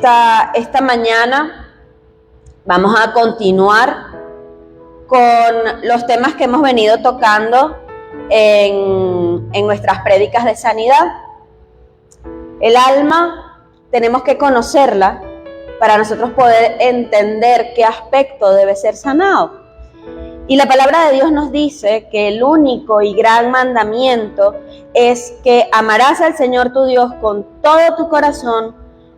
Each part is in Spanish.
esta mañana vamos a continuar con los temas que hemos venido tocando en nuestras prédicas de sanidad. El alma tenemos que conocerla para nosotros poder entender qué aspecto debe ser sanado. Y la palabra de Dios nos dice que el único y gran mandamiento es que amarás al Señor tu Dios con todo tu corazón,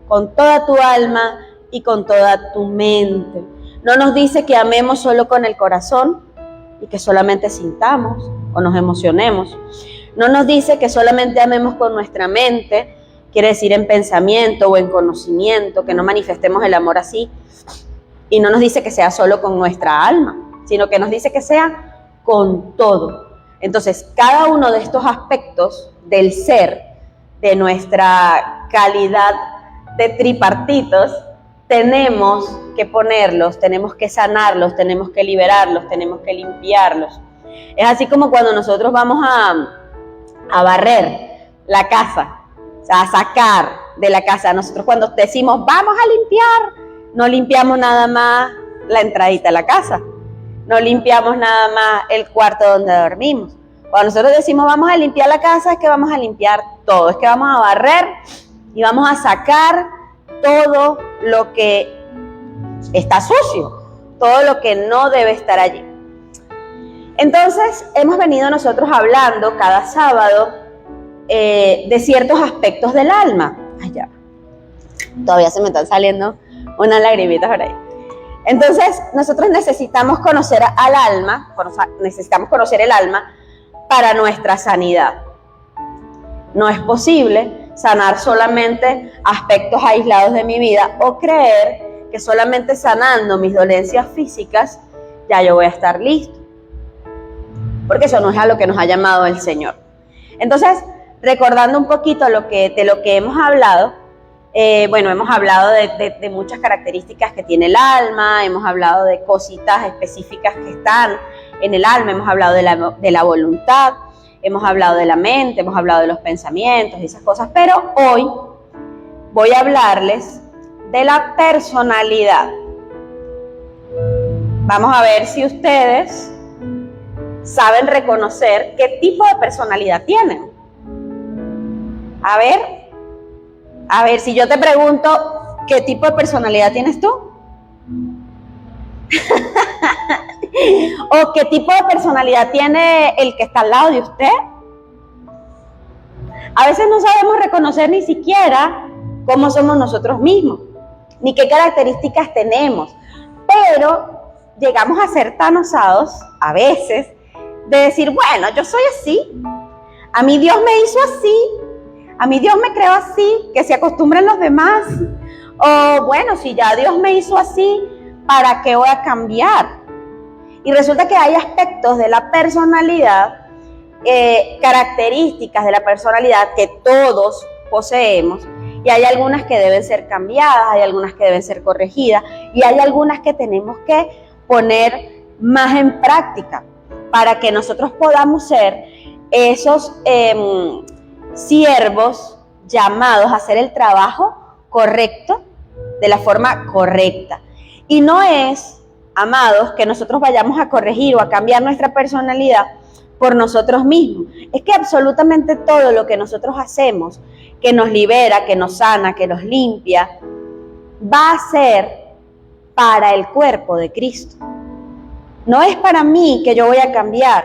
con toda tu alma y con toda tu mente. No nos dice que amemos solo con el corazón y que solamente sintamos o nos emocionemos. No nos dice que solamente amemos con nuestra mente, quiere decir en pensamiento o en conocimiento, que no manifestemos el amor así. Y no nos dice que sea solo con nuestra alma, sino que nos dice que sea con todo. Entonces, cada uno de estos aspectos del ser, de nuestra calidad de tripartitos, tenemos que ponerlos, tenemos que sanarlos, tenemos que liberarlos, tenemos que limpiarlos. Es así como cuando nosotros vamos a barrer la casa, o sea, a sacar de la casa. Nosotros cuando decimos, vamos a limpiar, no limpiamos nada más la entradita a la casa. No limpiamos nada más el cuarto donde dormimos. Cuando nosotros decimos vamos a limpiar la casa, es que vamos a limpiar todo. Es que vamos a barrer y vamos a sacar todo lo que está sucio, todo lo que no debe estar allí. Entonces, hemos venido nosotros hablando cada sábado de ciertos aspectos del alma. Ay, ya. Todavía se me están saliendo unas lagrimitas por ahí. Entonces, nosotros necesitamos conocer al alma, necesitamos conocer el alma para nuestra sanidad. No es posible sanar solamente aspectos aislados de mi vida o creer que solamente sanando mis dolencias físicas ya yo voy a estar listo. Porque eso no es a lo que nos ha llamado el Señor. Entonces, recordando un poquito de lo que hemos hablado, hemos hablado de muchas características que tiene el alma, hemos hablado de cositas específicas que están en el alma, hemos hablado de la voluntad, hemos hablado de la mente, hemos hablado de los pensamientos y esas cosas, pero hoy voy a hablarles de la personalidad. Ver si ustedes saben reconocer qué tipo de personalidad tienen. A ver, si yo te pregunto, ¿qué tipo de personalidad tienes tú? ¿O qué tipo de personalidad tiene el que está al lado de usted? A veces no sabemos reconocer ni siquiera cómo somos nosotros mismos, ni qué características tenemos, pero llegamos a ser tan osados, a veces, de decir, bueno, yo soy así, a mí Dios me hizo así, a mí Dios me creó así, que se acostumbren los demás. O bueno, si ya Dios me hizo así, ¿para qué voy a cambiar? Y resulta que hay aspectos de la personalidad, características de la personalidad que todos poseemos. Y hay algunas que deben ser cambiadas, hay algunas que deben ser corregidas y hay algunas que tenemos que poner más en práctica para que nosotros podamos ser esos siervos llamados a hacer el trabajo correcto de la forma correcta. Y no es, amados, que nosotros vayamos a corregir o a cambiar nuestra personalidad por nosotros mismos. Es que absolutamente todo lo que nosotros hacemos, que nos libera, que nos sana, que nos limpia, va a ser para el cuerpo de Cristo. No es para mí que yo voy a cambiar,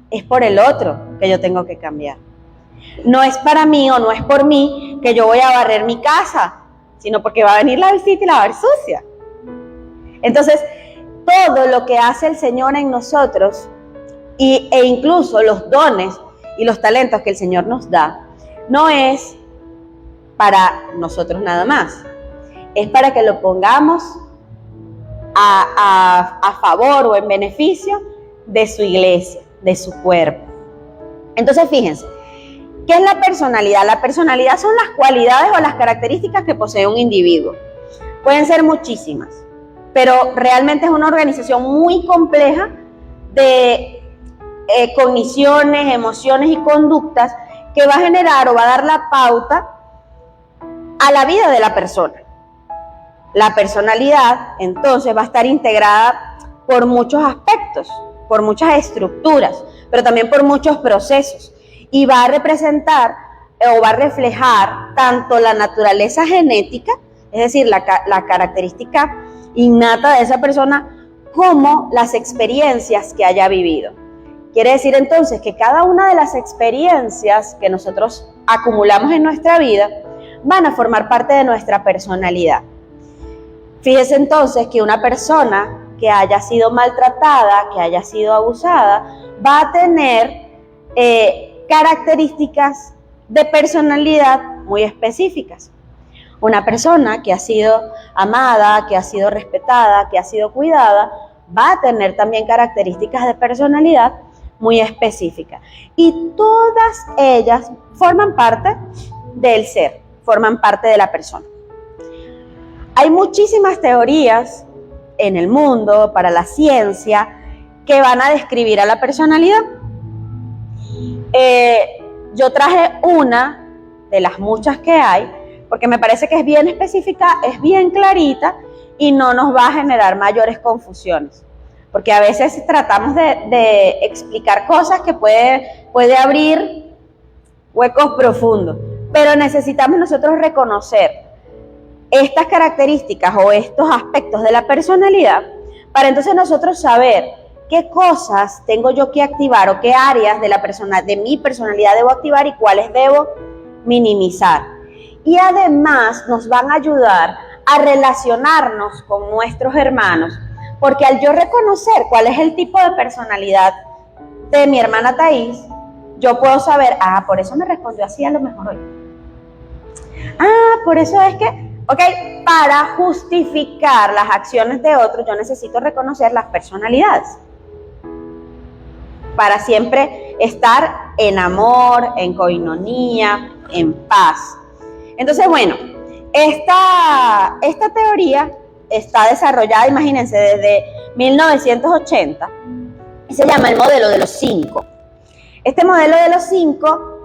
es por el otro que yo tengo que cambiar. No es para mí o no es por mí que yo voy a barrer mi casa, sino porque va a venir la visita y la va a ver sucia. Entonces, todo lo que hace el Señor en nosotros e incluso los dones y los talentos que el Señor nos da, no es para nosotros nada más. Es para que lo pongamos a favor o en beneficio de su iglesia, de su cuerpo. Entonces, fíjense, ¿qué es la personalidad? La personalidad son las cualidades o las características que posee un individuo. Pueden ser muchísimas, pero realmente es una organización muy compleja de cogniciones, emociones y conductas que va a generar o va a dar la pauta a la vida de la persona. La personalidad, entonces, va a estar integrada por muchos aspectos, por muchas estructuras, pero también por muchos procesos, y va a representar o va a reflejar tanto la naturaleza genética, es decir, la característica innata de esa persona, como las experiencias que haya vivido. Quiere decir entonces que cada una de las experiencias que nosotros acumulamos en nuestra vida van a formar parte de nuestra personalidad. Fíjese entonces que una persona que haya sido maltratada, que haya sido abusada, va a tener características de personalidad muy específicas. Una persona que ha sido amada, que ha sido respetada, que ha sido cuidada, va a tener también características de personalidad muy específicas. Y todas ellas forman parte del ser, forman parte de la persona. Hay muchísimas teorías en el mundo, para la ciencia, que van a describir a la personalidad. Yo traje una de las muchas que hay, porque me parece que es bien específica, es bien clarita y no nos va a generar mayores confusiones. Porque a veces tratamos de explicar cosas que puede abrir huecos profundos, pero necesitamos nosotros reconocer estas características o estos aspectos de la personalidad para entonces nosotros saber qué cosas tengo yo que activar o qué áreas de mi personalidad debo activar y cuáles debo minimizar. Y además nos van a ayudar a relacionarnos con nuestros hermanos, porque al yo reconocer cuál es el tipo de personalidad de mi hermana Thaís, yo puedo saber, por eso me respondió así a lo mejor hoy. Por eso es que, para justificar las acciones de otros, yo necesito reconocer las personalidades. Para siempre estar en amor, en coinonía, en paz. Entonces, bueno, esta teoría está desarrollada, imagínense, desde 1980 y se llama el modelo de los 5. Este modelo de los 5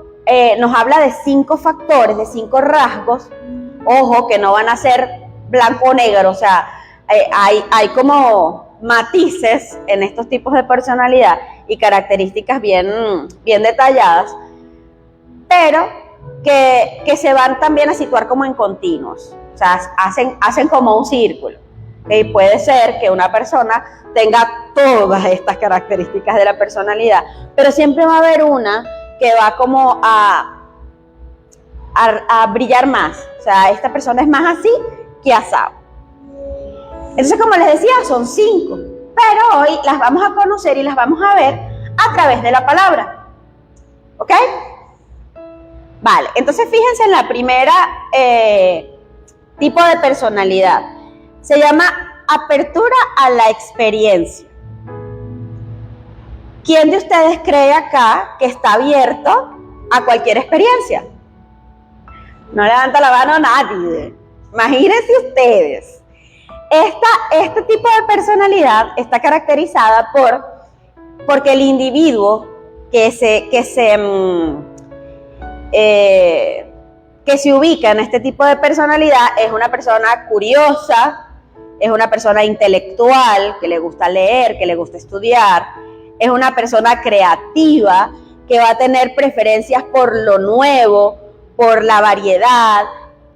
nos habla de 5 factores, de 5 rasgos, ojo, que no van a ser blanco o negro, o sea, hay como matices en estos tipos de personalidad y características bien detalladas, pero que se van también a situar como en continuos. O sea, hacen como un círculo. Y puede ser que una persona tenga todas estas características de la personalidad, pero siempre va a haber una que va como a brillar más. O sea, esta persona es más así que asado. Entonces, como les decía, son 5. Pero hoy las vamos a conocer y las vamos a ver a través de la palabra. ¿Ok? Vale, entonces fíjense en la primera tipo de personalidad. Se llama apertura a la experiencia. ¿Quién de ustedes cree acá que está abierto a cualquier experiencia? No levanta la mano nadie. Imagínense ustedes. Este tipo de personalidad está caracterizada porque el individuo que se ubica en este tipo de personalidad es una persona curiosa, es una persona intelectual, que le gusta leer, que le gusta estudiar, es una persona creativa, que va a tener preferencias por lo nuevo, por la variedad,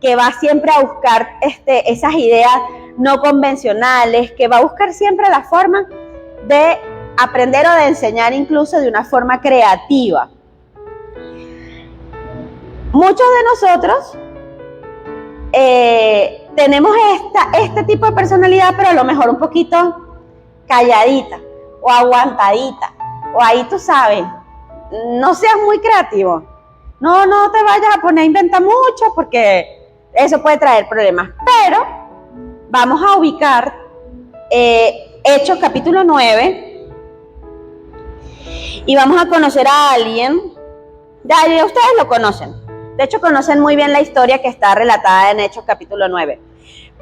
que va siempre a buscar esas ideas no convencionales, que va a buscar siempre la forma de aprender o de enseñar incluso de una forma creativa. Muchos de nosotros tenemos este tipo de personalidad, pero a lo mejor un poquito calladita o aguantadita, o ahí tú sabes, no seas muy creativo, no te vayas a poner a inventar mucho porque eso puede traer problemas, pero vamos a ubicar Hechos capítulo 9 y vamos a conocer a alguien, ya ustedes lo conocen. De hecho, conocen muy bien la historia que está relatada en Hechos capítulo 9.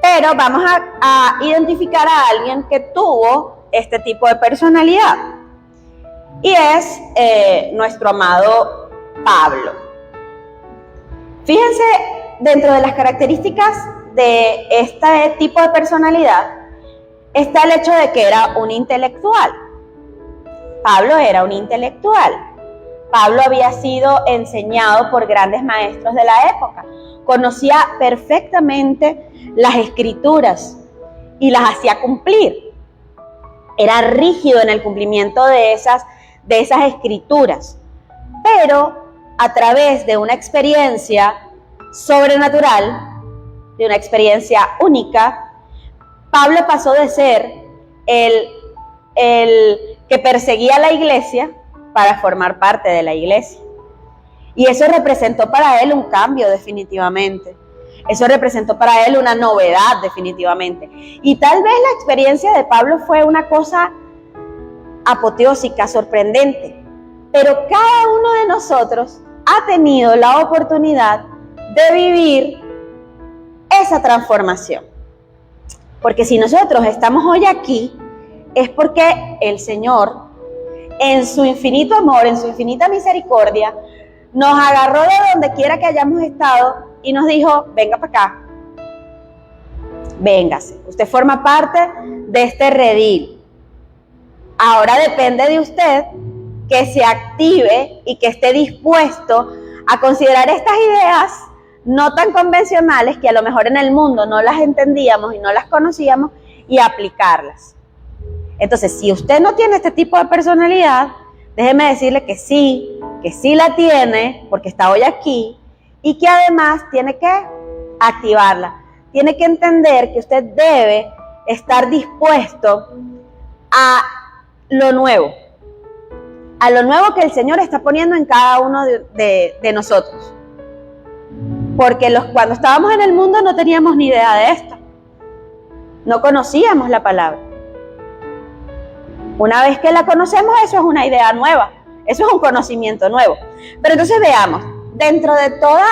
Pero vamos a identificar a alguien que tuvo este tipo de personalidad. Y es nuestro amado Pablo. Fíjense, dentro de las características de este tipo de personalidad está el hecho de que era un intelectual. Pablo era un intelectual. Pablo había sido enseñado por grandes maestros de la época. Conocía perfectamente las escrituras y las hacía cumplir. Era rígido en el cumplimiento de esas escrituras. Pero a través de una experiencia sobrenatural, de una experiencia única, Pablo pasó de ser el que perseguía a la iglesia para formar parte de la iglesia. Y eso representó para él un cambio definitivamente. Eso representó para él una novedad definitivamente. Y tal vez la experiencia de Pablo fue una cosa apoteósica, sorprendente. Pero cada uno de nosotros ha tenido la oportunidad de vivir esa transformación. Porque si nosotros estamos hoy aquí, es porque el Señor, en su infinito amor, en su infinita misericordia, nos agarró de donde quiera que hayamos estado y nos dijo, venga para acá, véngase, usted forma parte de este redil. Ahora depende de usted que se active y que esté dispuesto a considerar estas ideas no tan convencionales, que a lo mejor en el mundo no las entendíamos y no las conocíamos, y aplicarlas. Entonces, si usted no tiene este tipo de personalidad, déjeme decirle que sí la tiene, porque está hoy aquí, y que además tiene que activarla. Tiene que entender que usted debe estar dispuesto a lo nuevo que el Señor está poniendo en cada uno de nosotros. Porque cuando estábamos en el mundo no teníamos ni idea de esto. No conocíamos la palabra. Una vez que la conocemos, eso es una idea nueva. Eso es un conocimiento nuevo. Pero entonces veamos, dentro de toda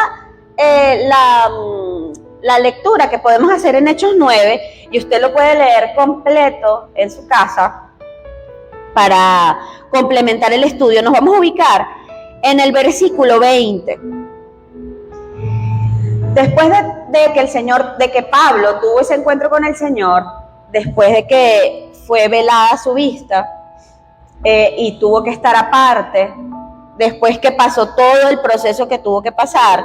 la lectura que podemos hacer en Hechos 9, y usted lo puede leer completo en su casa para complementar el estudio, nos vamos a ubicar en el versículo 20. Después de que Pablo tuvo ese encuentro con el Señor, después de que fue velada su vista y tuvo que estar aparte, después que pasó todo el proceso que tuvo que pasar,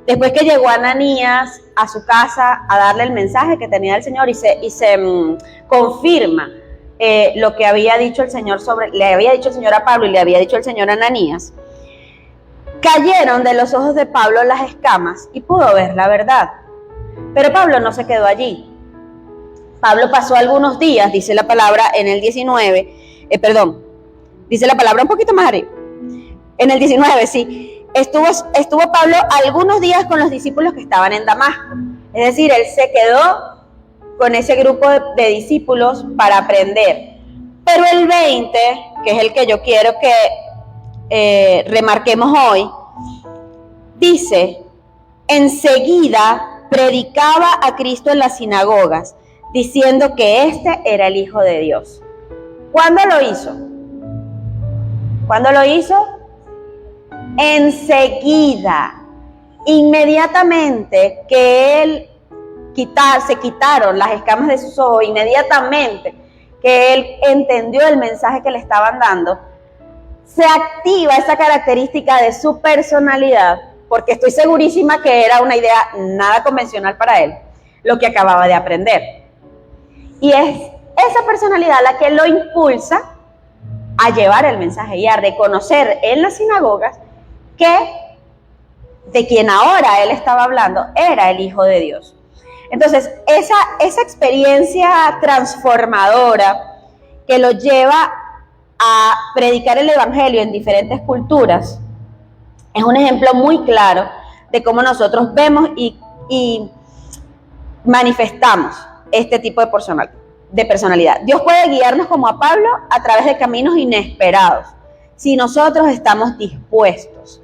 después que llegó Ananías a su casa a darle el mensaje que tenía el Señor y se confirma lo que había dicho el Señor le había dicho el Señor a Pablo y le había dicho el Señor a Ananías, cayeron de los ojos de Pablo las escamas y pudo ver la verdad. Pero Pablo no se quedó allí. Pablo pasó algunos días, dice la palabra en el 19, dice la palabra un poquito más arriba. En el 19, sí. Estuvo Pablo algunos días con los discípulos que estaban en Damasco. Es decir, él se quedó con ese grupo de discípulos para aprender. Pero el 20, que es el que yo quiero que remarquemos hoy, dice, enseguida predicaba a Cristo en las sinagogas, diciendo que este era el Hijo de Dios. ¿Cuándo lo hizo? ¿Cuándo lo hizo? Enseguida, inmediatamente que él se quitaron las escamas de sus ojos, inmediatamente que él entendió el mensaje que le estaban dando, se activa esa característica de su personalidad, porque estoy segurísima que era una idea nada convencional para él, lo que acababa de aprender. Y es esa personalidad la que lo impulsa a llevar el mensaje y a reconocer en las sinagogas que de quien ahora él estaba hablando era el Hijo de Dios. Entonces, esa experiencia transformadora que lo lleva a predicar el evangelio en diferentes culturas es un ejemplo muy claro de cómo nosotros vemos y manifestamos este tipo de personalidad. Dios puede guiarnos como a Pablo a través de caminos inesperados si nosotros estamos dispuestos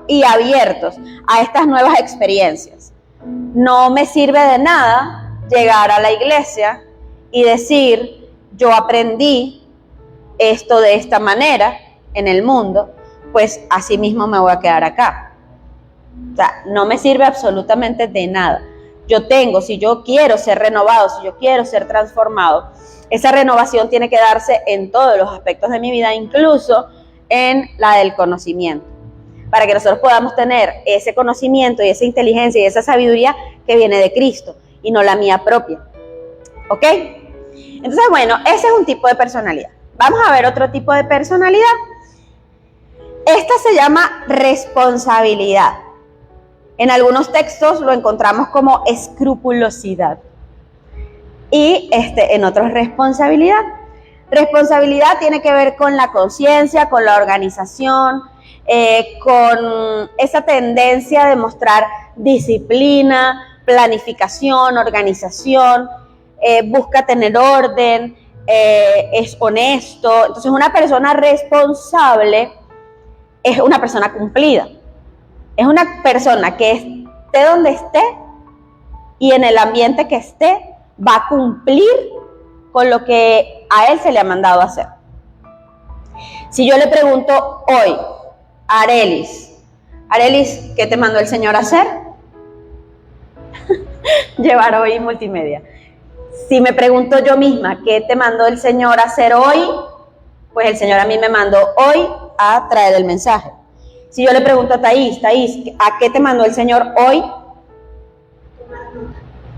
y abiertos a estas nuevas experiencias. No me sirve de nada llegar a la iglesia y decir, yo aprendí esto de esta manera en el mundo, pues así mismo me voy a quedar acá. O sea, no me sirve absolutamente de nada. si yo quiero ser renovado, si yo quiero ser transformado, esa renovación tiene que darse en todos los aspectos de mi vida, incluso en la del conocimiento, para que nosotros podamos tener ese conocimiento y esa inteligencia y esa sabiduría que viene de Cristo y no la mía propia. ¿Ok? Entonces, bueno, ese es un tipo de personalidad. Vamos a ver otro tipo de personalidad. Esta se llama responsabilidad. En algunos textos lo encontramos como escrupulosidad y en otros responsabilidad. Responsabilidad tiene que ver con la conciencia, con la organización, con esa tendencia de mostrar disciplina, planificación, organización, busca tener orden, es honesto. Entonces, una persona responsable es una persona cumplida. Es una persona que esté donde esté y en el ambiente que esté, va a cumplir con lo que a él se le ha mandado hacer. Si yo le pregunto hoy a Arelis, ¿qué te mandó el Señor a hacer? Llevar hoy multimedia. Si me pregunto yo misma, ¿qué te mandó el Señor a hacer hoy? Pues el Señor a mí me mandó hoy a traer el mensaje. Si yo le pregunto a Thaís, ¿a qué te mandó el Señor hoy?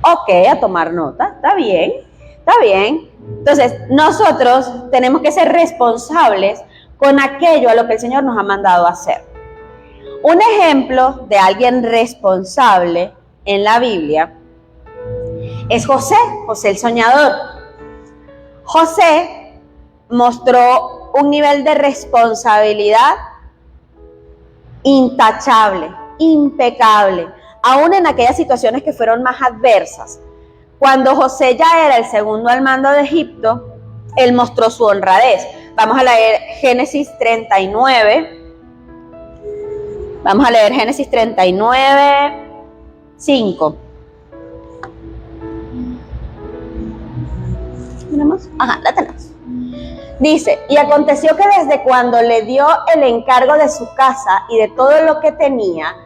Ok, a tomar nota, está bien. Entonces, nosotros tenemos que ser responsables con aquello a lo que el Señor nos ha mandado a hacer. Un ejemplo de alguien responsable en la Biblia es José el soñador. José mostró un nivel de responsabilidad intachable, impecable, aún en aquellas situaciones que fueron más adversas. Cuando José ya era el segundo al mando de Egipto, él mostró su honradez. Vamos a leer Génesis 39. Vamos a leer Génesis 39, 5. ¿Tenemos? Ajá, la tenemos. Dice, y aconteció que desde cuando le dio el encargo de su casa y de todo lo que tenía,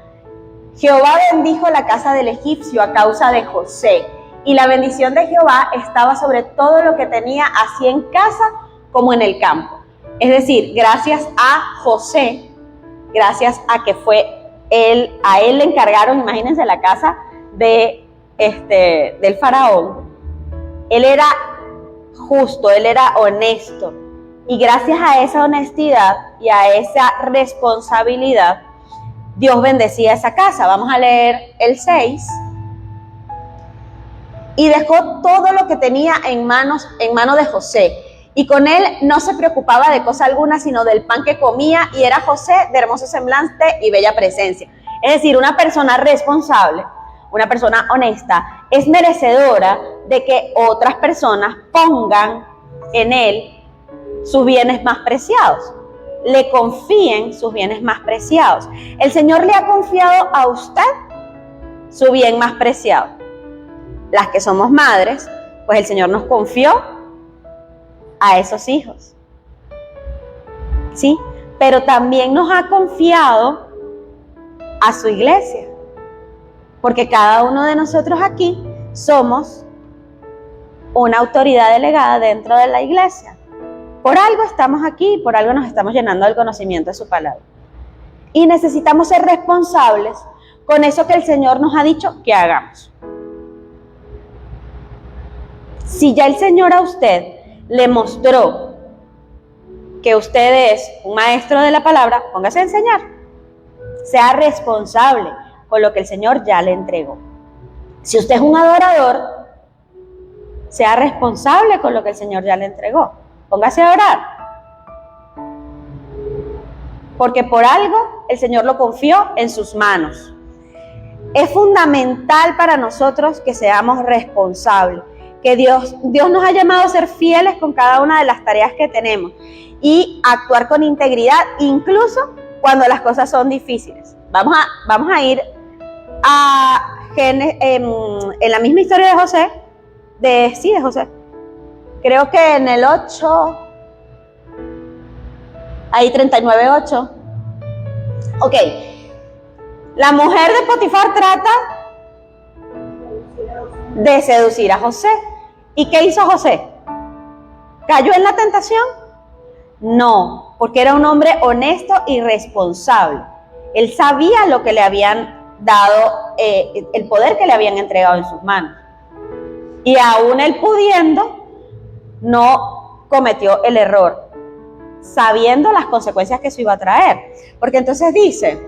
Jehová bendijo la casa del egipcio a causa de José, y la bendición de Jehová estaba sobre todo lo que tenía, así en casa como en el campo. Es decir, gracias a José, gracias a que a él le encargaron, imagínense, la casa del faraón. Él era justo, él era honesto. Y gracias a esa honestidad y a esa responsabilidad, Dios bendecía esa casa. Vamos a leer el 6. Y dejó todo lo que tenía en manos de José. Y con él no se preocupaba de cosa alguna, sino del pan que comía. Y era José de hermoso semblante y bella presencia. Es decir, una persona responsable, una persona honesta, es merecedora de que otras personas pongan en él sus bienes más preciados, le confíen sus bienes más preciados. El Señor le ha confiado a usted su bien más preciado. Las que somos madres, pues el Señor nos confió a esos hijos, ¿sí? Pero también nos ha confiado a su iglesia, porque cada uno de nosotros aquí somos una autoridad delegada dentro de la iglesia. Por algo estamos aquí, por algo nos estamos llenando del conocimiento de su palabra. Y necesitamos ser responsables con eso que el Señor nos ha dicho que hagamos. Si ya el Señor a usted le mostró que usted es un maestro de la palabra, póngase a enseñar. Sea responsable con lo que el Señor ya le entregó. Si usted es un adorador, sea responsable con lo que el Señor ya le entregó. Póngase a orar. Porque por algo el Señor lo confió en sus manos. Es fundamental para nosotros que seamos responsables. Que Dios nos ha llamado a ser fieles con cada una de las tareas que tenemos. Y actuar con integridad, incluso cuando las cosas son difíciles. Vamos a ir en la misma historia de José. De José. Creo que en el 8, ahí 39:8. Ok. La mujer de Potifar trata de seducir a José. ¿Y qué hizo José? ¿Cayó en la tentación? No, porque era un hombre honesto y responsable. Él sabía lo que le habían dado, el poder que le habían entregado en sus manos. Y aún él pudiendo, no cometió el error, sabiendo las consecuencias que eso iba a traer. Porque entonces dice,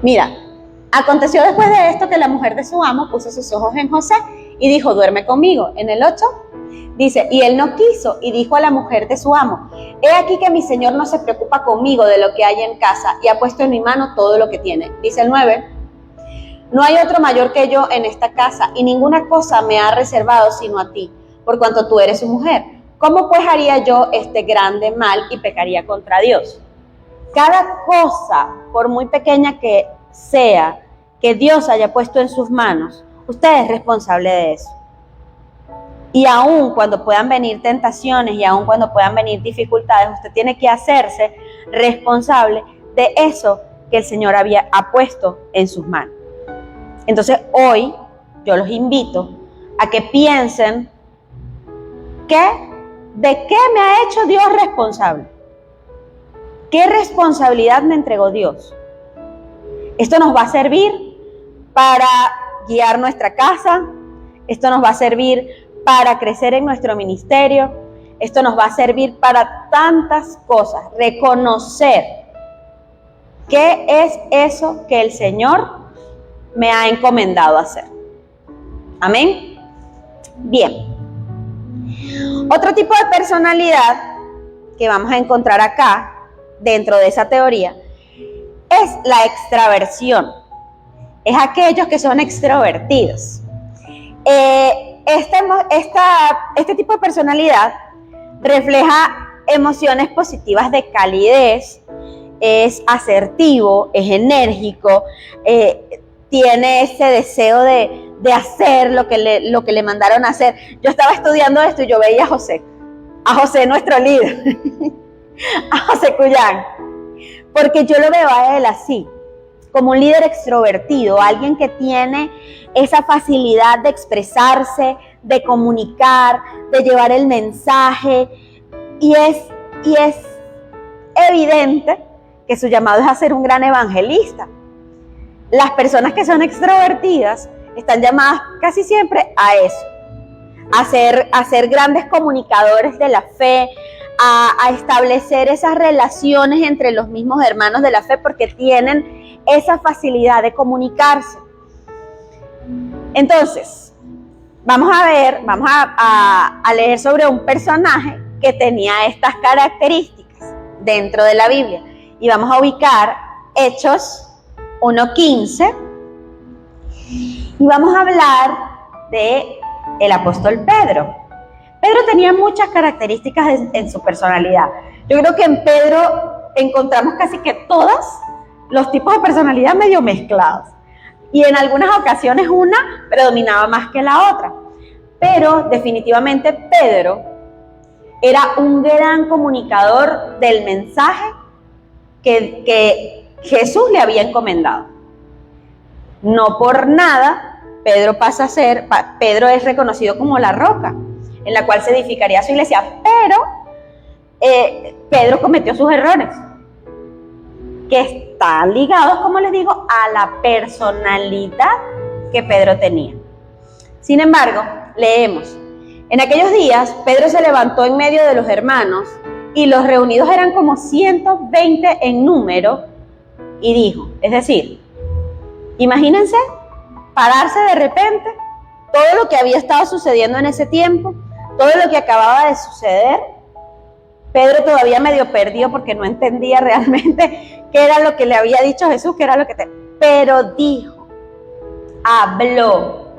mira, aconteció después de esto que la mujer de su amo puso sus ojos en José y dijo, duerme conmigo. En el 8 dice, y él no quiso y dijo a la mujer de su amo, he aquí que mi señor no se preocupa conmigo de lo que hay en casa y ha puesto en mi mano todo lo que tiene. Dice el 9, no hay otro mayor que yo en esta casa y ninguna cosa me ha reservado sino a ti, por cuanto tú eres su mujer. ¿Cómo pues haría yo este grande mal y pecaría contra Dios? Cada cosa, por muy pequeña que sea, que Dios haya puesto en sus manos, usted es responsable de eso. Y aun cuando puedan venir tentaciones y aun cuando puedan venir dificultades, usted tiene que hacerse responsable de eso que el Señor ha puesto en sus manos. Entonces hoy yo los invito a que piensen ¿de qué me ha hecho Dios responsable? ¿Qué responsabilidad me entregó Dios? Esto nos va a servir para guiar nuestra casa, esto nos va a servir para crecer en nuestro ministerio, esto nos va a servir para tantas cosas. Reconocer qué es eso que el Señor me ha encomendado hacer. Amén. Bien. Otro tipo de personalidad que vamos a encontrar acá, dentro de esa teoría, es la extraversión. Es aquellos que son extrovertidos. Este tipo de personalidad refleja emociones positivas de calidez, es asertivo, es enérgico, tiene ese deseo de hacer lo que le mandaron a hacer. Yo estaba estudiando esto y yo veía a José nuestro líder, a José Cuyán, porque yo lo veo a él así, como un líder extrovertido, alguien que tiene esa facilidad de expresarse, de comunicar, de llevar el mensaje, y es evidente que su llamado es a ser un gran evangelista. Las personas que son extrovertidas están llamadas casi siempre a eso, a ser grandes comunicadores de la fe, a establecer esas relaciones entre los mismos hermanos de la fe, porque tienen esa facilidad de comunicarse. Entonces, vamos a leer sobre un personaje que tenía estas características dentro de la Biblia, y vamos a ubicar Hechos 1:15, y vamos a hablar de el apóstol Pedro. Pedro tenía muchas características en su personalidad. Yo creo que en Pedro encontramos casi que todos los tipos de personalidad medio mezclados. Y en algunas ocasiones una predominaba más que la otra. Pero definitivamente Pedro era un gran comunicador del mensaje que Jesús le había encomendado. No por nada, Pedro es reconocido como la roca en la cual se edificaría su iglesia, pero Pedro cometió sus errores, que están ligados, como les digo, a la personalidad que Pedro tenía. Sin embargo, leemos, en aquellos días Pedro se levantó en medio de los hermanos, y los reunidos eran como 120 en número, y dijo, es decir, imagínense pararse de repente, todo lo que había estado sucediendo en ese tiempo, todo lo que acababa de suceder. Pedro todavía medio perdido porque no entendía realmente qué era lo que le había dicho Jesús, qué era lo que pero dijo, habló.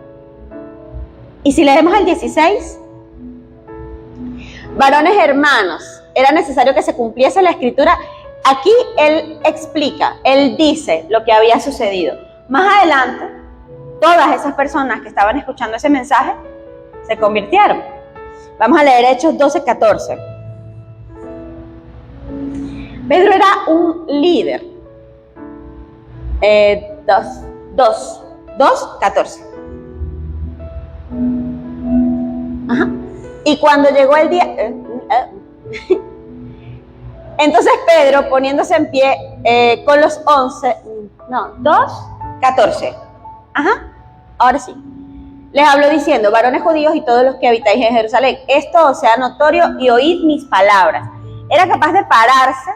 Y si leemos el 16, varones hermanos, era necesario que se cumpliese la escritura. Aquí él explica, él dice lo que había sucedido. Más adelante, todas esas personas que estaban escuchando ese mensaje se convirtieron. Vamos a leer Hechos 12:14. Pedro era un líder. 2:14. Ajá. Y cuando llegó el día... Entonces Pedro, poniéndose en pie con los 14. Ajá, ahora sí. Les habló diciendo: varones judíos y todos los que habitáis en Jerusalén, esto os sea notorio y oíd mis palabras. Era capaz de pararse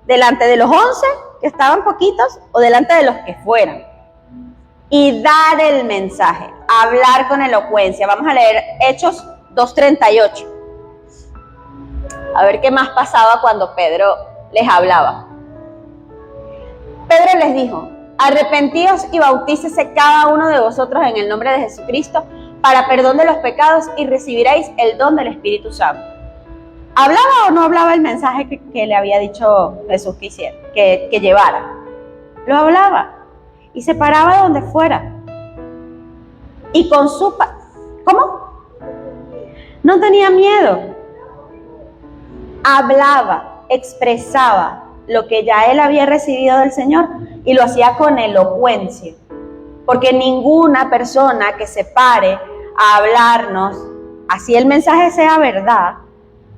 delante de los 11, que estaban poquitos, o delante de los que fueran, y dar el mensaje, hablar con elocuencia. Vamos a leer Hechos 2:38. A ver qué más pasaba cuando Pedro les hablaba. Pedro les dijo: arrepentíos y bautícese cada uno de vosotros en el nombre de Jesucristo para perdón de los pecados y recibiréis el don del Espíritu Santo. ¿Hablaba o no hablaba el mensaje que le había dicho Jesús que hiciera, que llevara? Lo hablaba y se paraba donde fuera. Y con su... ¿Cómo? No tenía miedo. Hablaba, expresaba lo que ya él había recibido del Señor y lo hacía con elocuencia. Porque ninguna persona que se pare a hablarnos, así el mensaje sea verdad,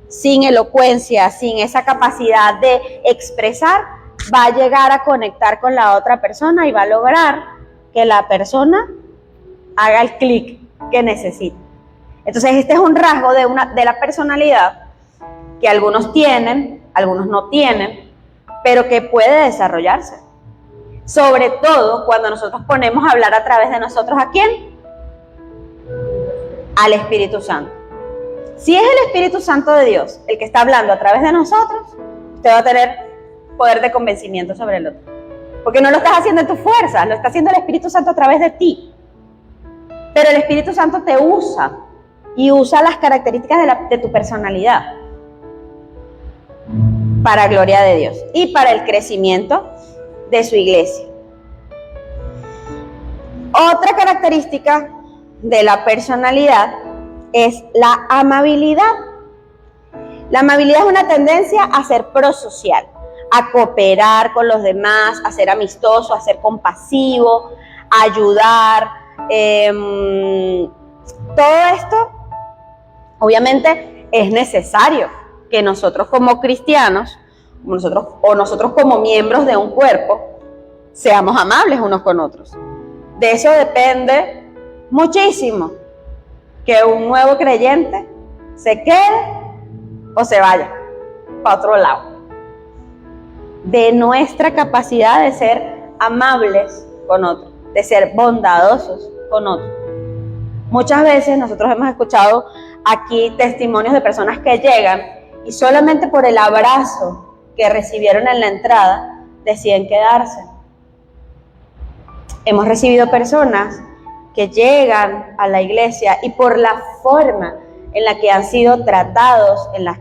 sin elocuencia, sin esa capacidad de expresar, va a llegar a conectar con la otra persona y va a lograr que la persona haga el clic que necesita. Entonces este es un rasgo de la personalidad que algunos tienen, algunos no tienen, pero que puede desarrollarse. Sobre todo cuando nosotros ponemos a hablar a través de nosotros, ¿a quién? Al Espíritu Santo. Si es el Espíritu Santo de Dios el que está hablando a través de nosotros, usted va a tener poder de convencimiento sobre el otro. Porque no lo estás haciendo en tu fuerza, lo está haciendo el Espíritu Santo a través de ti. Pero el Espíritu Santo te usa y usa las características de tu personalidad para gloria de Dios y para el crecimiento de su iglesia. Otra característica de la personalidad es la amabilidad. La amabilidad es una tendencia a ser prosocial, a cooperar con los demás, a ser amistoso, a ser compasivo, a ayudar. Todo esto, obviamente, es necesario que nosotros como cristianos, nosotros como miembros de un cuerpo, seamos amables unos con otros. De eso depende muchísimo que un nuevo creyente se quede o se vaya para otro lado. De nuestra capacidad de ser amables con otros, de ser bondadosos con otros. Muchas veces nosotros hemos escuchado aquí testimonios de personas que llegan y solamente por el abrazo que recibieron en la entrada deciden quedarse. Hemos recibido personas que llegan a la iglesia y por la forma en la que han sido tratados, en las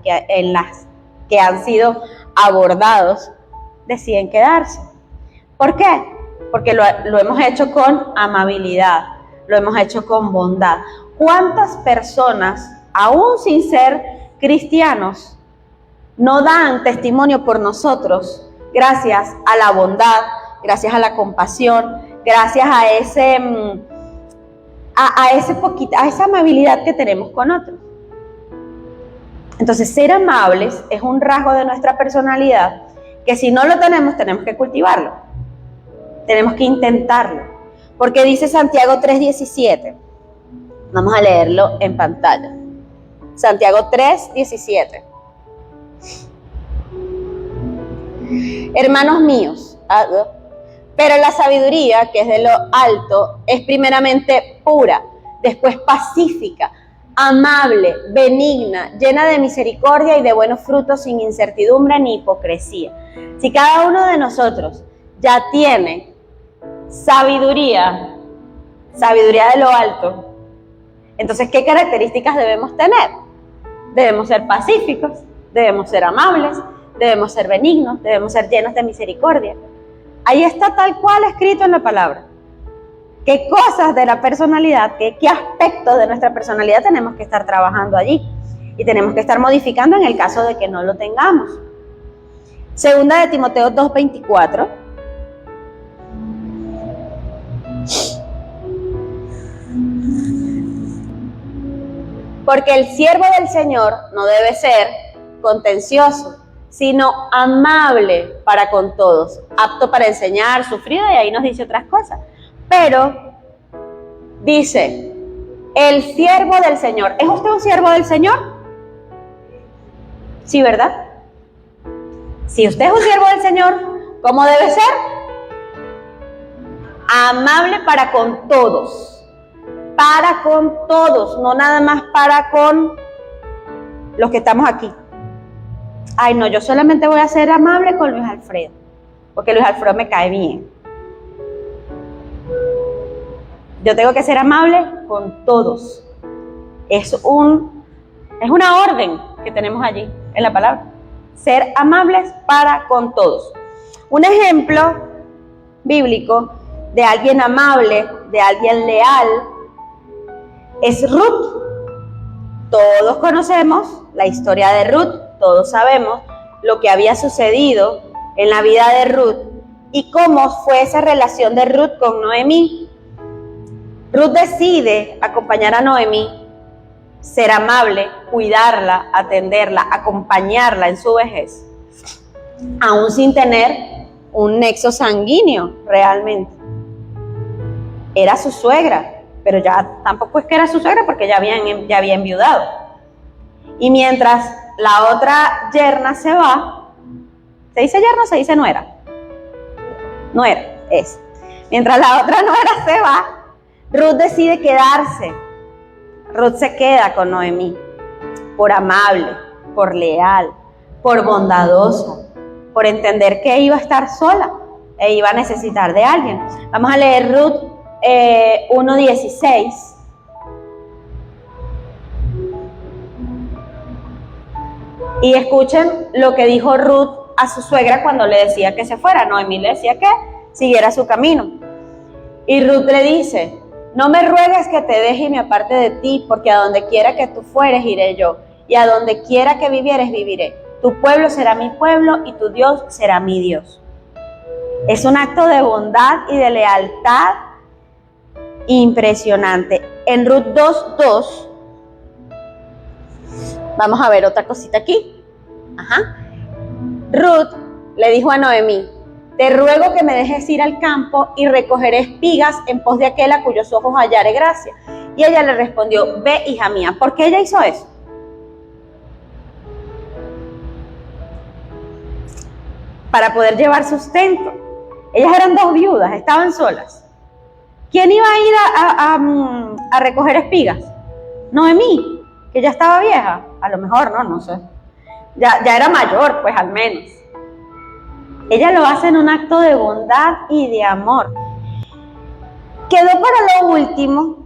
que han sido abordados, deciden quedarse. ¿Por qué? Porque lo hemos hecho con amabilidad, lo hemos hecho con bondad. ¿Cuántas personas, aún sin ser cristianos, no dan testimonio por nosotros gracias a la bondad, gracias a la compasión, gracias a esa amabilidad que tenemos con otros? Entonces, ser amables es un rasgo de nuestra personalidad que si no lo tenemos que cultivarlo. Tenemos que intentarlo. Porque dice Santiago 3:17. Vamos a leerlo en pantalla. Santiago 3:17. Hermanos míos, pero la sabiduría, que es de lo alto, es primeramente pura, después pacífica, amable, benigna, llena de misericordia y de buenos frutos, sin incertidumbre ni hipocresía. Si cada uno de nosotros ya tiene sabiduría de lo alto, entonces, ¿qué características debemos tener? Debemos ser pacíficos, debemos ser amables, debemos ser benignos, debemos ser llenos de misericordia. Ahí está tal cual escrito en la palabra. ¿Qué cosas de la personalidad, qué aspectos de nuestra personalidad tenemos que estar trabajando allí? Y tenemos que estar modificando en el caso de que no lo tengamos. Segunda de Timoteo 2:24. Porque el siervo del Señor no debe ser contencioso, sino amable para con todos, apto para enseñar, sufrido, y ahí nos dice otras cosas. Pero dice, el siervo del Señor. ¿Es usted un siervo del Señor? Sí, ¿verdad? Si usted es un siervo del Señor, ¿cómo debe ser? Amable para con todos. Para con todos, no nada más para con los que estamos aquí. Ay, no, yo solamente voy a ser amable con Luis Alfredo, porque Luis Alfredo me cae bien. Yo tengo que ser amable con todos. Es una orden que tenemos allí en la palabra. Ser amables para con todos. Un ejemplo bíblico de alguien amable, de alguien leal, es Ruth. Todos conocemos la historia de Ruth, todos sabemos lo que había sucedido en la vida de Ruth y cómo fue esa relación de Ruth con Noemí. Ruth decide acompañar a Noemí, ser amable, cuidarla, atenderla, acompañarla en su vejez, aún sin tener un nexo sanguíneo realmente. Era su suegra, pero ya tampoco es que era su suegra porque ya había enviudado. Y mientras la otra yerna se va, ¿se dice yerna o se dice nuera? Nuera, es. Mientras la otra nuera se va, Ruth decide quedarse. Ruth se queda con Noemí por amable, por leal, por bondadosa, por entender que iba a estar sola e iba a necesitar de alguien. Vamos a leer Ruth 1:16. Y escuchen lo que dijo Ruth a su suegra cuando le decía que se fuera. Noemí le decía que siguiera su camino. Y Ruth le dice, no me ruegues que te deje y me aparte de ti, porque a donde quiera que tú fueres iré yo, y a donde quiera que vivieres viviré. Tu pueblo será mi pueblo y tu Dios será mi Dios. Es un acto de bondad y de lealtad impresionante. En Ruth 2:2 vamos a ver otra cosita aquí. Ruth le dijo a Noemí, te ruego que me dejes ir al campo y recogeré espigas en pos de aquel a cuyos ojos hallare gracia. Y ella le respondió, ve, hija mía. ¿Por qué ella hizo eso? Para poder llevar sustento. Ellas eran dos viudas, estaban solas. ¿Quién iba a ir a recoger espigas? Noemí, que ya estaba vieja. A lo mejor, no sé. Ya era mayor, pues al menos. Ella lo hace en un acto de bondad y de amor. Quedó para lo último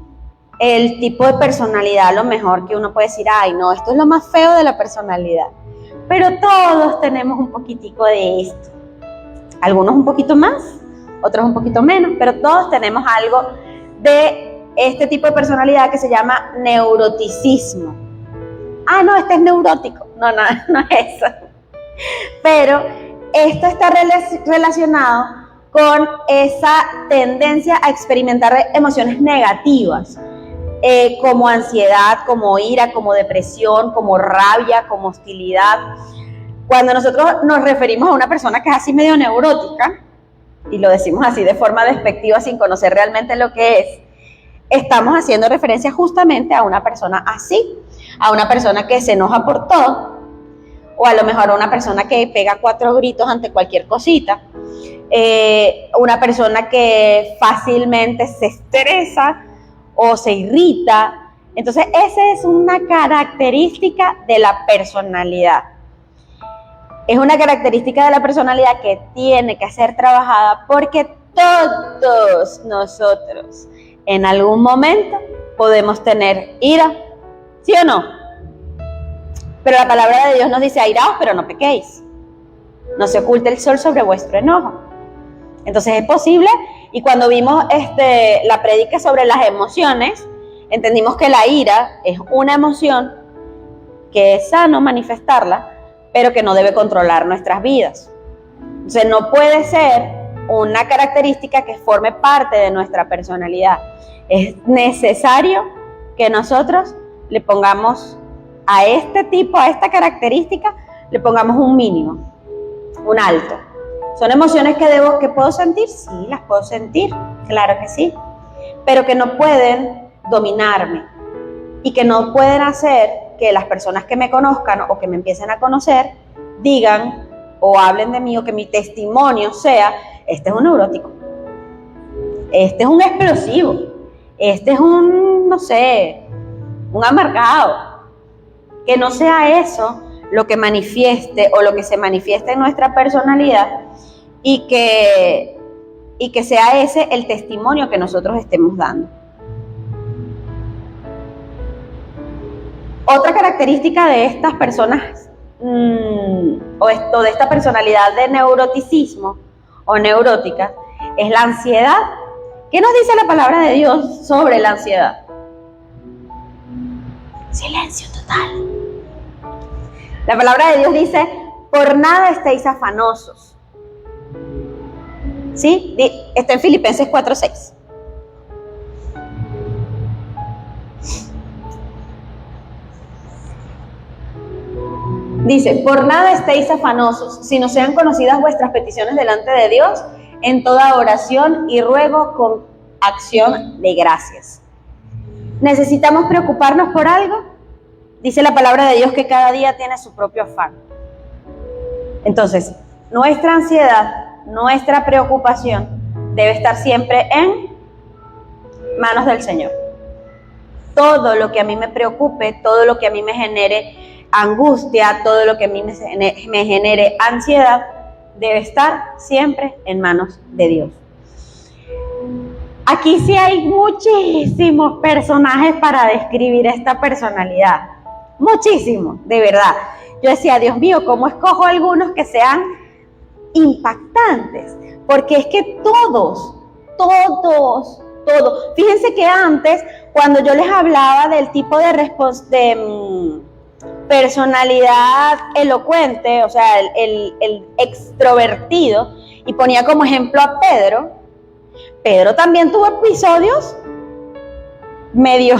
el tipo de personalidad, a lo mejor que uno puede decir, ay no, esto es lo más feo de la personalidad. Pero todos tenemos un poquitico de esto. Algunos un poquito más, otros un poquito menos, pero todos tenemos algo de este tipo de personalidad que se llama neuroticismo. Ah, no, este es neurótico. No es eso. Pero esto está relacionado con esa tendencia a experimentar emociones negativas, como ansiedad, como ira, como depresión, como rabia, como hostilidad. Cuando nosotros nos referimos a una persona que es así medio neurótica, y lo decimos así de forma despectiva sin conocer realmente lo que es, estamos haciendo referencia justamente a una persona así, a una persona que se enoja por todo, o a lo mejor a una persona que pega 4 gritos ante cualquier cosita, una persona que fácilmente se estresa o se irrita. Entonces, esa es una característica de la personalidad. Es una característica de la personalidad que tiene que ser trabajada porque todos nosotros en algún momento podemos tener ira, ¿sí o no? Pero la palabra de Dios nos dice, airaos, pero no pequéis. No se oculte el sol sobre vuestro enojo. Entonces es posible, y cuando vimos la prédica sobre las emociones, entendimos que la ira es una emoción que es sano manifestarla, pero que no debe controlar nuestras vidas. Entonces no puede ser una característica que forme parte de nuestra personalidad. Es necesario que nosotros le pongamos a este tipo, a esta característica, le pongamos un mínimo, un alto. ¿Son emociones que puedo sentir? Sí, las puedo sentir, claro que sí, pero que no pueden dominarme y que no pueden hacer que las personas que me conozcan o que me empiecen a conocer digan o hablen de mí o que mi testimonio sea, este es un neurótico, este es un explosivo, este es un, no sé, un amargado. Que no sea eso lo que manifieste o lo que se manifieste en nuestra personalidad y que sea ese el testimonio que nosotros estemos dando. Otra característica de estas personas o de esta personalidad de neuroticismo o neurótica es la ansiedad. ¿Qué nos dice la palabra de Dios sobre la ansiedad? Silencio total. La palabra de Dios dice, por nada estéis afanosos. ¿Sí? Está en Filipenses 4:6. Dice, por nada estéis afanosos, sino sean conocidas vuestras peticiones delante de Dios en toda oración y ruego con acción de gracias. ¿Necesitamos preocuparnos por algo? Dice la palabra de Dios que cada día tiene su propio afán. Entonces, nuestra ansiedad, nuestra preocupación debe estar siempre en manos del Señor. Todo lo que a mí me preocupe, todo lo que a mí me genere angustia, todo lo que a mí me genere ansiedad, debe estar siempre en manos de Dios. Aquí sí hay muchísimos personajes para describir esta personalidad. Muchísimos, de verdad. Yo decía, Dios mío, ¿cómo escojo algunos que sean impactantes? Porque es que todos. Fíjense que antes, cuando yo les hablaba del tipo de personalidad elocuente, o sea, el extrovertido, y ponía como ejemplo a Pedro también tuvo episodios medio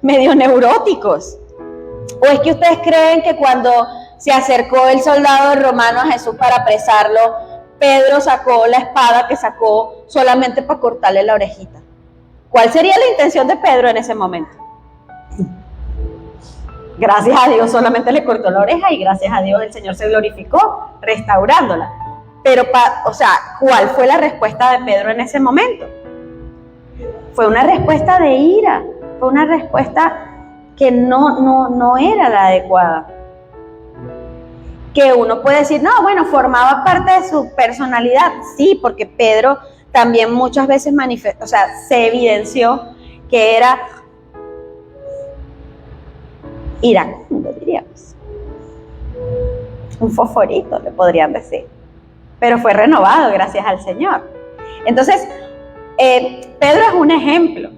neuróticos. ¿O es que ustedes creen que cuando se acercó el soldado romano a Jesús para apresarlo, Pedro sacó la espada que sacó solamente para cortarle la orejita? ¿Cuál sería la intención de Pedro en ese momento? Gracias a Dios solamente le cortó la oreja y gracias a Dios el Señor se glorificó restaurándola. Pero, ¿cuál fue la respuesta de Pedro en ese momento? Fue una respuesta de ira, fue una respuesta que no era la adecuada. Que uno puede decir, no, bueno, formaba parte de su personalidad. Sí, porque Pedro también muchas veces se evidenció que era iracundo, diríamos. Un fosforito, le podrían decir. Pero fue renovado gracias al Señor. Entonces, Pedro es un ejemplo.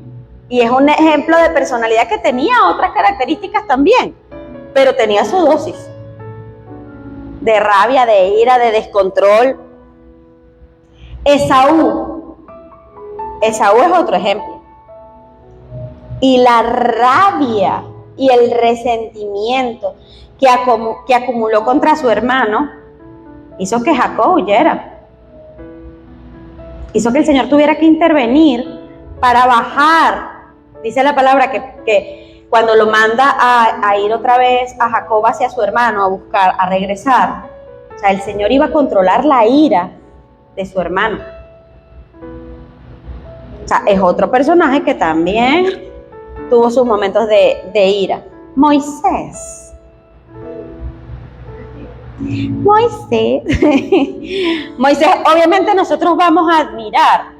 Y es un ejemplo de personalidad que tenía otras características también. Pero tenía su dosis. De rabia, de ira, de descontrol. Esaú es otro ejemplo. Y la rabia y el resentimiento que acumuló contra su hermano hizo que Jacob huyera. Hizo que el Señor tuviera que intervenir para bajar. Dice la palabra que cuando lo manda a ir otra vez a Jacob hacia su hermano, a regresar, o sea, el Señor iba a controlar la ira de su hermano. O sea, es otro personaje que también tuvo sus momentos de ira. Moisés, obviamente nosotros vamos a admirar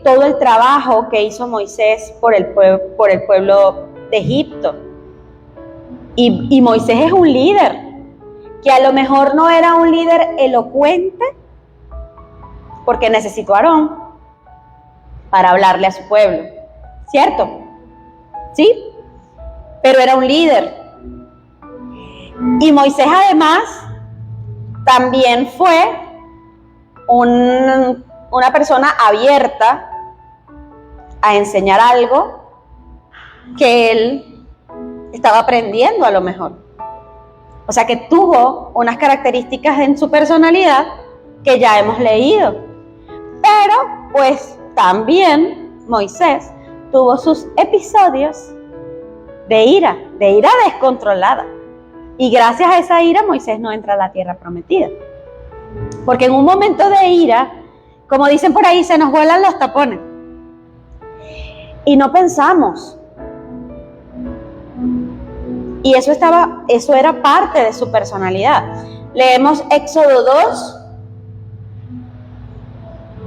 todo el trabajo que hizo Moisés por el pueblo de Egipto. Y Moisés es un líder, que a lo mejor no era un líder elocuente, porque necesitó a Aarón para hablarle a su pueblo, ¿cierto? ¿Sí? Pero era un líder. Y Moisés además también fue una persona abierta a enseñar algo que él estaba aprendiendo a lo mejor. O sea que tuvo unas características en su personalidad que ya hemos leído. Pero pues también Moisés tuvo sus episodios de ira descontrolada. Y gracias a esa ira Moisés no entra a la tierra prometida. Porque en un momento de ira, como dicen por ahí, se nos vuelan los tapones. Y no pensamos. Y eso era parte de su personalidad. Leemos Éxodo 2,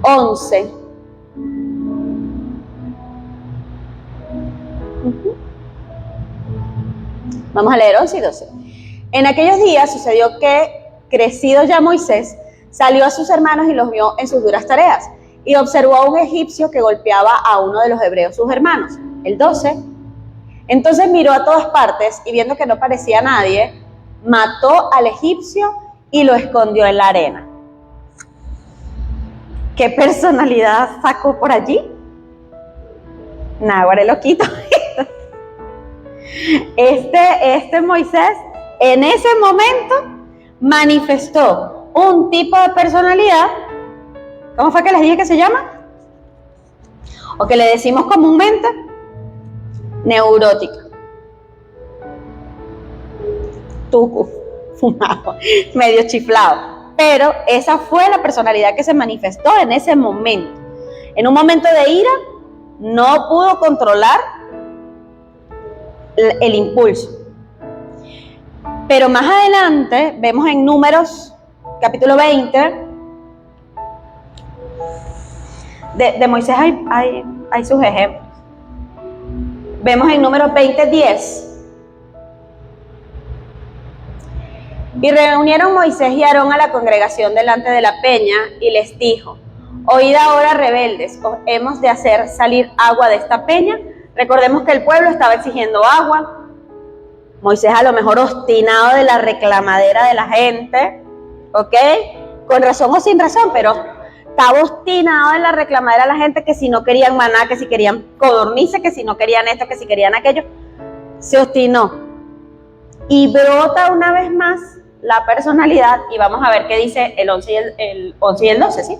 11. Vamos a leer 11 y 12. En aquellos días sucedió que, crecido ya Moisés, salió a sus hermanos y los vio en sus duras tareas, y observó a un egipcio que golpeaba a uno de los hebreos, sus hermanos. El 12. Entonces miró a todas partes y viendo que no parecía nadie, mató al egipcio y lo escondió en la arena. ¿Qué personalidad sacó por allí? Náguare loquito. Este Moisés en ese momento manifestó un tipo de personalidad. ¿Cómo fue que les dije que se llama? O que le decimos comúnmente neurótica. Tucu, fumado, medio chiflado. Pero esa fue la personalidad que se manifestó en ese momento. En un momento de ira, no pudo controlar el impulso. Pero más adelante, vemos en Números, capítulo 20, de Moisés hay sus ejemplos. Vemos en Números 20:10. Y reunieron Moisés y Aarón a la congregación delante de la peña y les dijo: oíd ahora, rebeldes, ¿os hemos de hacer salir agua de esta peña? Recordemos que el pueblo estaba exigiendo agua. Moisés, a lo mejor obstinado de la reclamadera de la gente, ¿ok? Con razón o sin razón, pero estaba obstinado de la reclamadera de la gente, que si no querían maná, que si querían codornices, que si no querían esto, que si querían aquello. Se obstinó. Y brota una vez más la personalidad, y vamos a ver qué dice el 11 y el 12, ¿sí?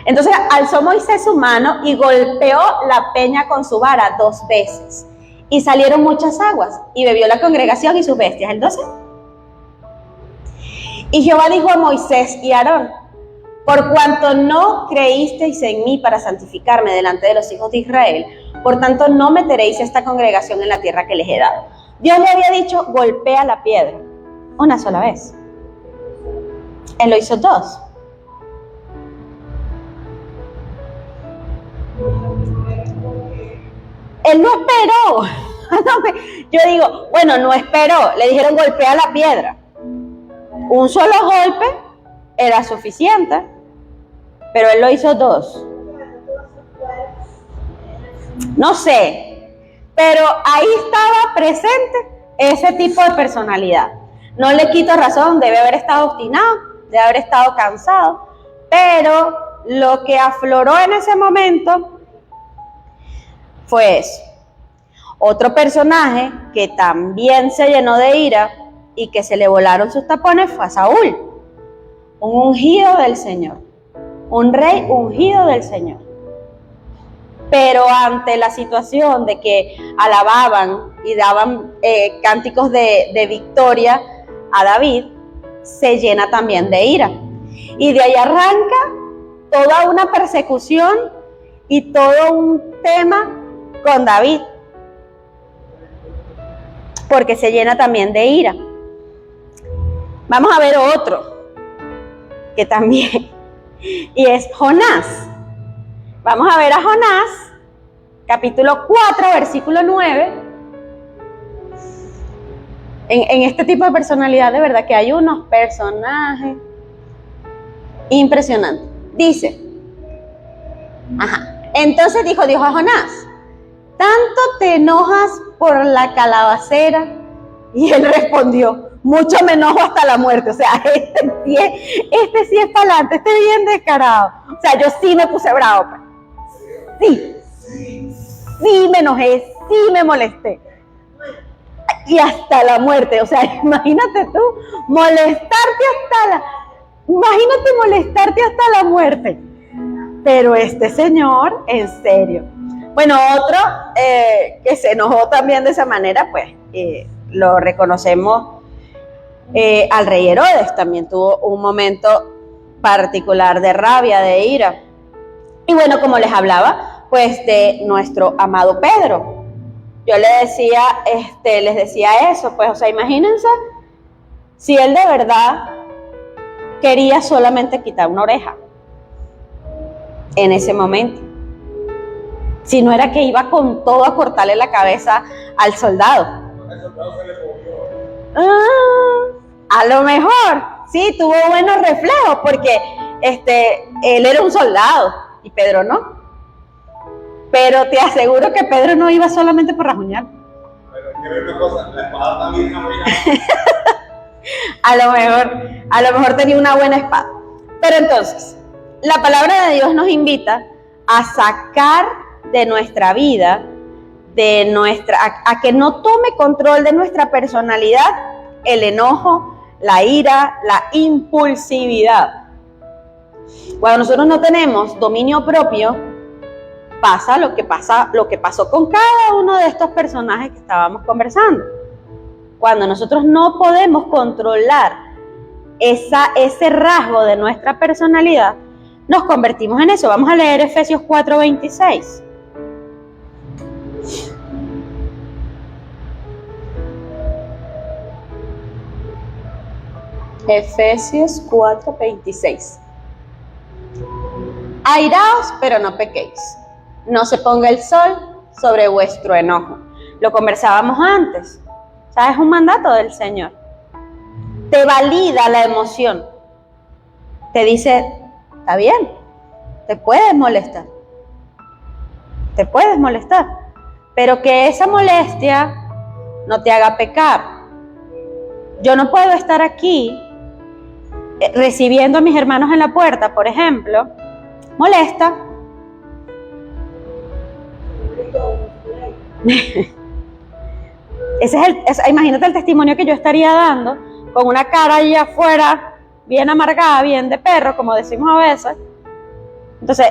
Entonces alzó Moisés su mano y golpeó la peña con su vara 2 veces. Y salieron muchas aguas, y bebió la congregación y sus bestias. El 12. Y Jehová dijo a Moisés y a Aarón: por cuanto no creísteis en mí para santificarme delante de los hijos de Israel, por tanto no meteréis esta congregación en la tierra que les he dado. Dios le había dicho: golpea la piedra, una sola vez. Él lo hizo 2. Él no esperó. Yo digo, bueno, no esperó. Le dijeron: golpea la piedra. Un solo golpe era suficiente, pero él lo hizo 2. No sé, pero ahí estaba presente ese tipo de personalidad. No le quito razón, debe haber estado obstinado, debe haber estado cansado, pero lo que afloró en ese momento fue eso. Otro personaje que también se llenó de ira y que se le volaron sus tapones fue a Saúl, un ungido del Señor, un rey ungido del Señor. Pero ante la situación de que alababan y daban cánticos de victoria a David, se llena también de ira. Y de ahí arranca toda una persecución y todo un tema con David, porque se llena también de ira. Vamos a ver otro que también, y es Jonás. Vamos a ver a Jonás, capítulo 4, versículo 9. En este tipo de personalidad, de verdad que hay unos personajes impresionantes. Dice, entonces dijo Dios a Jonás: ¿tanto te enojas por la calabacera? Y él respondió: mucho me enojo hasta la muerte. O sea, este sí es para adelante, este bien descarado. O sea, yo sí me puse bravo. Sí me enojé, sí me molesté. y hasta la muerte. O sea, imagínate tú, imagínate molestarte hasta la muerte. Pero este señor, en serio. Bueno, otro que se enojó también de esa manera, pues lo reconocemos al rey Herodes. También tuvo un momento particular de rabia, de ira. Y bueno, como les hablaba, pues de nuestro amado Pedro. Yo les decía eso, pues, o sea, imagínense si él de verdad quería solamente quitar una oreja en ese momento. Si no era que iba con todo a cortarle la cabeza al soldado. A lo mejor, sí, tuvo buenos reflejos porque él era un soldado y Pedro no. Pero te aseguro que Pedro no iba solamente por rajuñar. Pero quiero ver una cosa, la espada también a lo mejor tenía una buena espada. Pero entonces, la palabra de Dios nos invita a sacar de nuestra vida, a que no tome control de nuestra personalidad el enojo, la ira, la impulsividad. Cuando nosotros no tenemos dominio propio, pasa lo que pasó con cada uno de estos personajes que estábamos conversando. Cuando nosotros no podemos controlar ese rasgo de nuestra personalidad, nos convertimos en eso. Vamos a leer Efesios 4:26. Efesios 4:26. Airaos, pero no pequéis. No se ponga el sol sobre vuestro enojo. Lo conversábamos antes. O sea, es un mandato del Señor. Te valida la emoción. Te dice, está bien, te puedes molestar. Te puedes molestar. Pero que esa molestia no te haga pecar. Yo no puedo estar aquí recibiendo a mis hermanos en la puerta, por ejemplo, molesta. Imagínate el testimonio que yo estaría dando con una cara allí afuera, bien amargada, bien de perro, como decimos a veces. Entonces,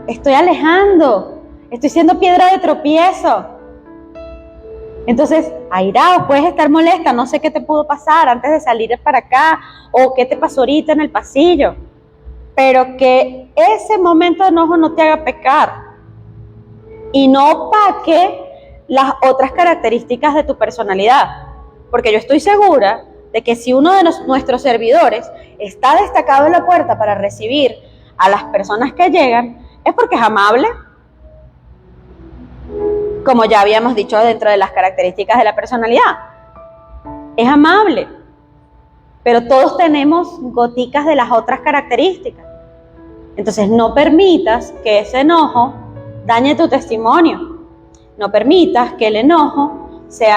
estoy alejando, estoy siendo piedra de tropiezo. Entonces, airado, puedes estar molesta, no sé qué te pudo pasar antes de salir para acá, o qué te pasó ahorita en el pasillo, pero que ese momento de enojo no te haga pecar y no opaque las otras características de tu personalidad, porque yo estoy segura de que si uno de nuestros servidores está destacado en la puerta para recibir a las personas que llegan, es porque es amable, como ya habíamos dicho dentro de las características de la personalidad. Es amable, pero todos tenemos goticas de las otras características. Entonces no permitas que ese enojo dañe tu testimonio. No permitas que el enojo se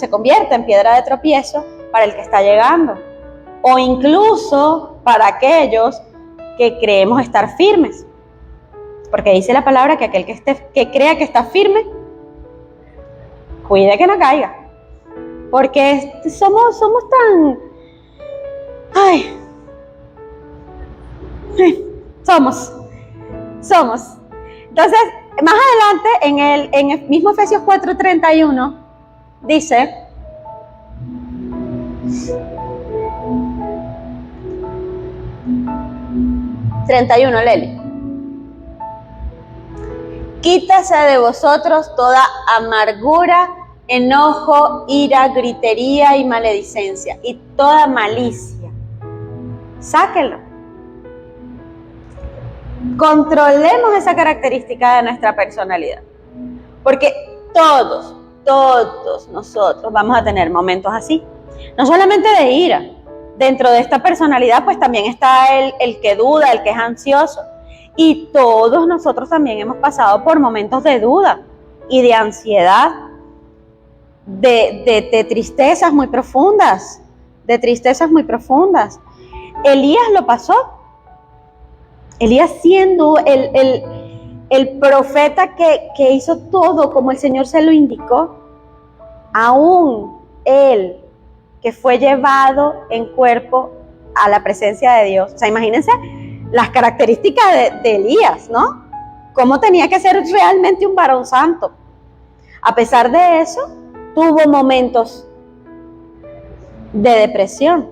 convierta en piedra de tropiezo para el que está llegando, o incluso para aquellos que creemos estar firmes, porque dice la palabra que aquel que crea que está firme, cuide que no caiga, porque somos tan, somos. Entonces, más adelante, en el mismo Efesios 4:31, dice, ...31, Leli. Quítase de vosotros toda amargura, enojo, ira, gritería y maledicencia, y toda malicia. Sáquenlo. Controlemos esa característica de nuestra personalidad, porque todos nosotros vamos a tener momentos así, no solamente de ira. Dentro de esta personalidad pues también está el que duda, el que es ansioso, y todos nosotros también hemos pasado por momentos de duda y de ansiedad, de tristezas muy profundas, Elías lo pasó. Elías, siendo el profeta que hizo todo como el Señor se lo indicó, aún Él, que fue llevado en cuerpo a la presencia de Dios. O sea, imagínense las características de Elías, ¿no? Cómo tenía que ser realmente un varón santo. A pesar de eso, tuvo momentos de depresión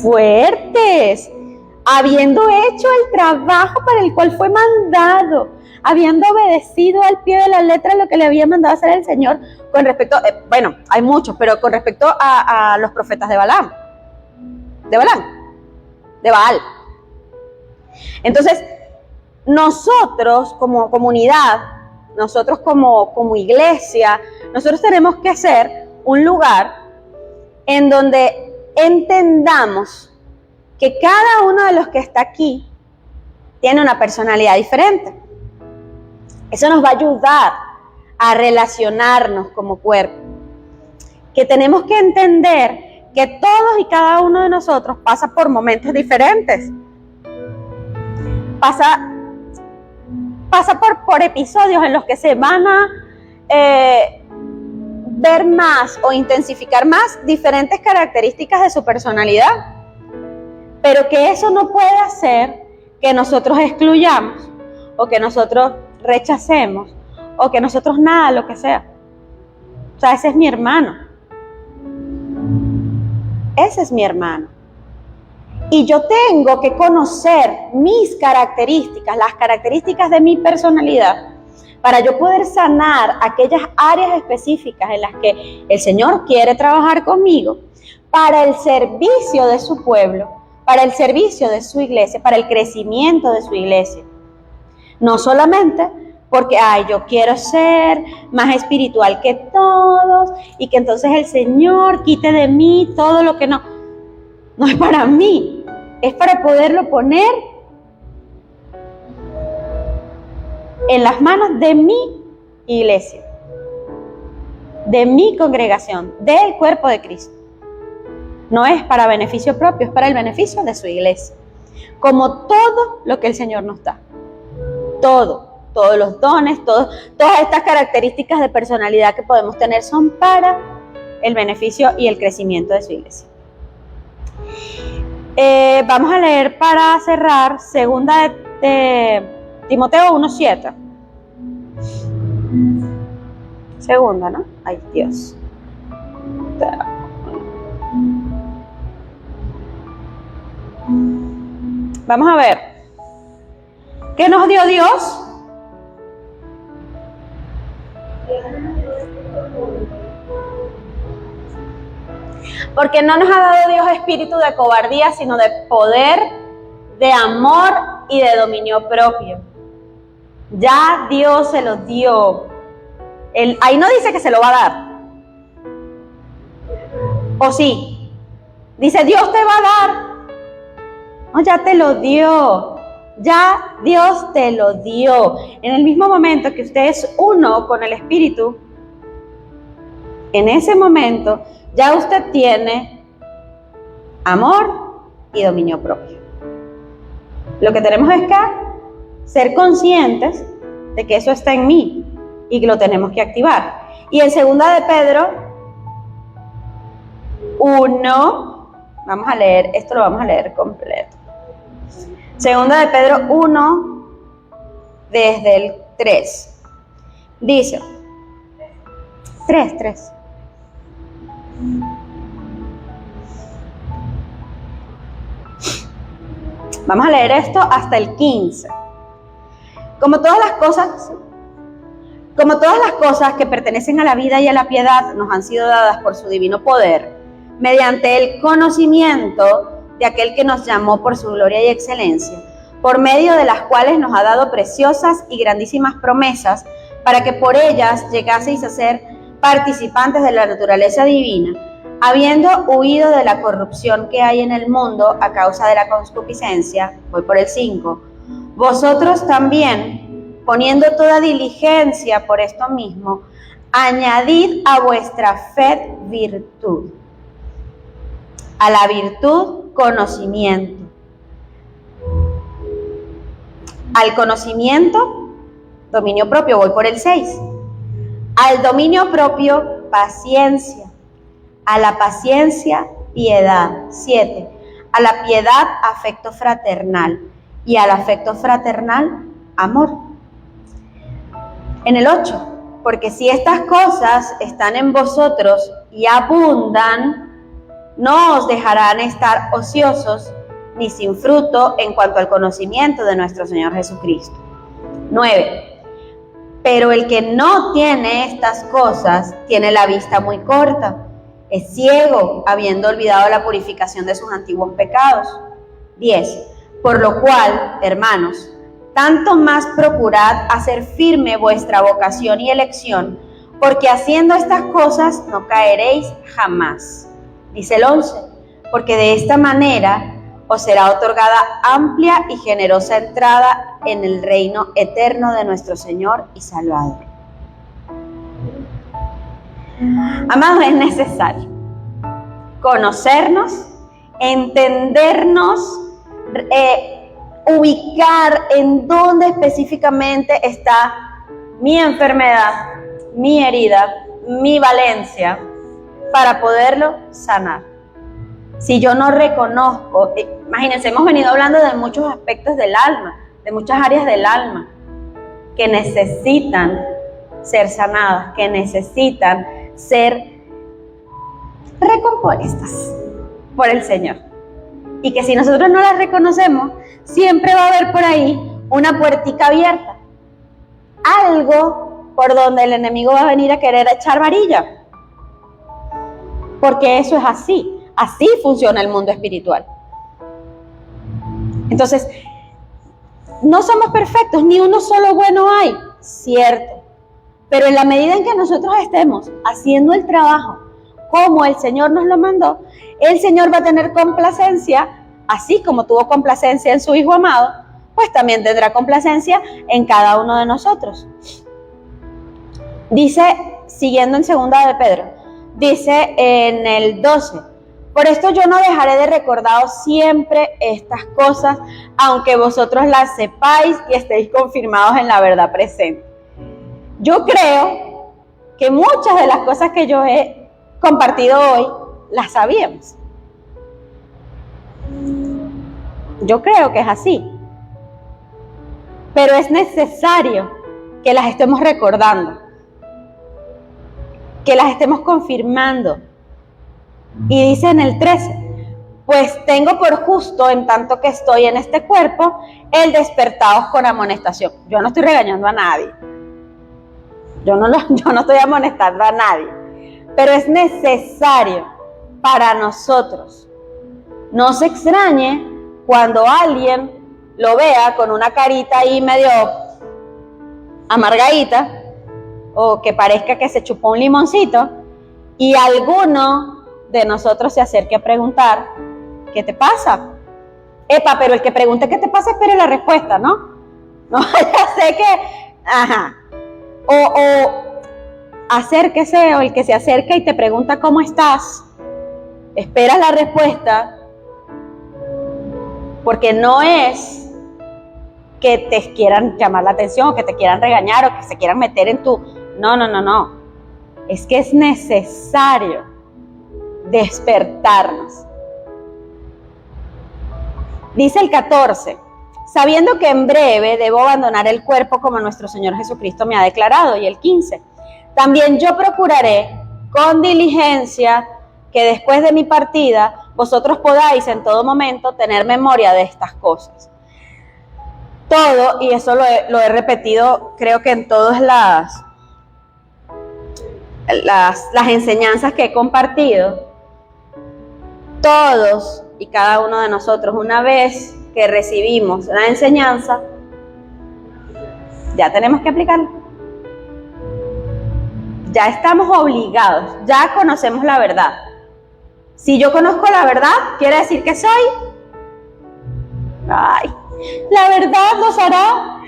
fuertes, habiendo hecho el trabajo para el cual fue mandado, habiendo obedecido al pie de la letra lo que le había mandado hacer el Señor con respecto, bueno, hay muchos, pero con respecto a los profetas de Baal. Entonces, nosotros como comunidad, nosotros como iglesia, nosotros tenemos que ser un lugar en donde entendamos que cada uno de los que está aquí tiene una personalidad diferente. Eso nos va a ayudar a relacionarnos como cuerpo. Que tenemos que entender que todos y cada uno de nosotros pasa por momentos diferentes. Pasa por episodios en los que se van a ver más o intensificar más diferentes características de su personalidad. Pero que eso no puede hacer que nosotros excluyamos o que nosotros rechacemos o que nosotros nada, lo que sea. O sea, ese es mi hermano. Ese es mi hermano. Y yo tengo que conocer mis características, las características de mi personalidad, para yo poder sanar aquellas áreas específicas en las que el Señor quiere trabajar conmigo, para el servicio de su pueblo, para el servicio de su iglesia, para el crecimiento de su iglesia. No solamente porque, yo quiero ser más espiritual que todos y que entonces el Señor quite de mí todo lo que no es para mí, es para poderlo poner en las manos de mi iglesia, de mi congregación, del cuerpo de Cristo. No es para beneficio propio, es para el beneficio de su iglesia. Como todo lo que el Señor nos da. Todos los dones, todas estas características de personalidad que podemos tener son para el beneficio y el crecimiento de su iglesia. Vamos a leer para cerrar segunda de Timoteo 1:7. Segunda, ¿no? Ay, Dios. Vamos a ver. ¿Qué nos dio Dios? Porque no nos ha dado Dios espíritu de cobardía, sino de poder, de amor y de dominio propio. Ya Dios se lo dio. Ahí no dice que se lo va a dar. ¿O sí? Dice, Dios te va a dar. No, ya te lo dio. Ya Dios te lo dio. En el mismo momento que usted es uno con el Espíritu, en ese momento ya usted tiene amor y dominio propio. Lo que tenemos es que ser conscientes de que eso está en mí y que lo tenemos que activar. Y en 2 de Pedro 1, vamos a leer, esto lo vamos a leer completo. 2 de Pedro 1, desde el 3. Dice, 3. Vamos a leer esto hasta el 15. Como todas las cosas que pertenecen a la vida y a la piedad nos han sido dadas por su divino poder, mediante el conocimiento de aquel que nos llamó por su gloria y excelencia, por medio de las cuales nos ha dado preciosas y grandísimas promesas, para que por ellas llegaseis a ser participantes de la naturaleza divina, habiendo huido de la corrupción que hay en el mundo a causa de la concupiscencia. Voy por el 5. Vosotros también, poniendo toda diligencia por esto mismo, añadid a vuestra fe virtud, a la virtud conocimiento, al conocimiento dominio propio. Voy por el 6. Al dominio propio, paciencia. A la paciencia, piedad. 7. A la piedad, afecto fraternal. Y al afecto fraternal, amor. En el 8. Porque si estas cosas están en vosotros y abundan, no os dejarán estar ociosos ni sin fruto en cuanto al conocimiento de nuestro Señor Jesucristo. 9. Pero el que no tiene estas cosas tiene la vista muy corta, es ciego, habiendo olvidado la purificación de sus antiguos pecados. 10. Por lo cual, hermanos, tanto más procurad hacer firme vuestra vocación y elección, porque haciendo estas cosas no caeréis jamás. Dice el 11, porque de esta manera os será otorgada amplia y generosa entrada en el reino eterno de nuestro Señor y Salvador. Amados, es necesario conocernos, entendernos, ubicar en dónde específicamente está mi enfermedad, mi herida, mi valencia, para poderlo sanar. Si yo no reconozco, imagínense, hemos venido hablando de muchos aspectos del alma, de muchas áreas del alma que necesitan ser sanadas, que necesitan ser recompuestas por el Señor. Y que si nosotros no las reconocemos, siempre va a haber por ahí una puertica abierta. Algo por donde el enemigo va a venir a querer echar varilla. Porque eso es así. Así funciona el mundo espiritual. Entonces, no somos perfectos, ni uno solo bueno hay, cierto. Pero en la medida en que nosotros estemos haciendo el trabajo como el Señor nos lo mandó, el Señor va a tener complacencia, así como tuvo complacencia en su Hijo amado, pues también tendrá complacencia en cada uno de nosotros. Dice, siguiendo en 2 de Pedro, dice en el 12, por esto yo no dejaré de recordaros siempre estas cosas, aunque vosotros las sepáis y estéis confirmados en la verdad presente. Yo creo que muchas de las cosas que yo he compartido hoy las sabíamos. Yo creo que es así. Pero es necesario que las estemos recordando, que las estemos confirmando. Y dice en el 13, pues tengo por justo, en tanto que estoy en este cuerpo, el despertaos con amonestación. Yo no estoy regañando a nadie. Yo no estoy amonestando a nadie. Pero es necesario para nosotros. No se extrañe cuando alguien lo vea con una carita ahí medio amargadita, o que parezca que se chupó un limoncito, y alguno de nosotros se acerque a preguntar, ¿qué te pasa? Epa, pero el que pregunte qué te pasa, espere la respuesta, ¿no? No vaya a ser que, ajá. O acérquese, o el que se acerca y te pregunta cómo estás, esperas la respuesta, porque no es que te quieran llamar la atención, o que te quieran regañar, o que se quieran meter en tu... No. Es que es necesario despertarnos. Dice el 14, sabiendo que en breve debo abandonar el cuerpo como nuestro Señor Jesucristo me ha declarado. Y el 15, también yo procuraré con diligencia que después de mi partida vosotros podáis en todo momento tener memoria de estas cosas. Todo, y eso lo he repetido creo que en todas las enseñanzas que he compartido, todos y cada uno de nosotros, una vez que recibimos la enseñanza, ya tenemos que aplicarla. Ya estamos obligados, ya conocemos la verdad. Si yo conozco la verdad, quiere decir que soy. Ay, la verdad nos hará.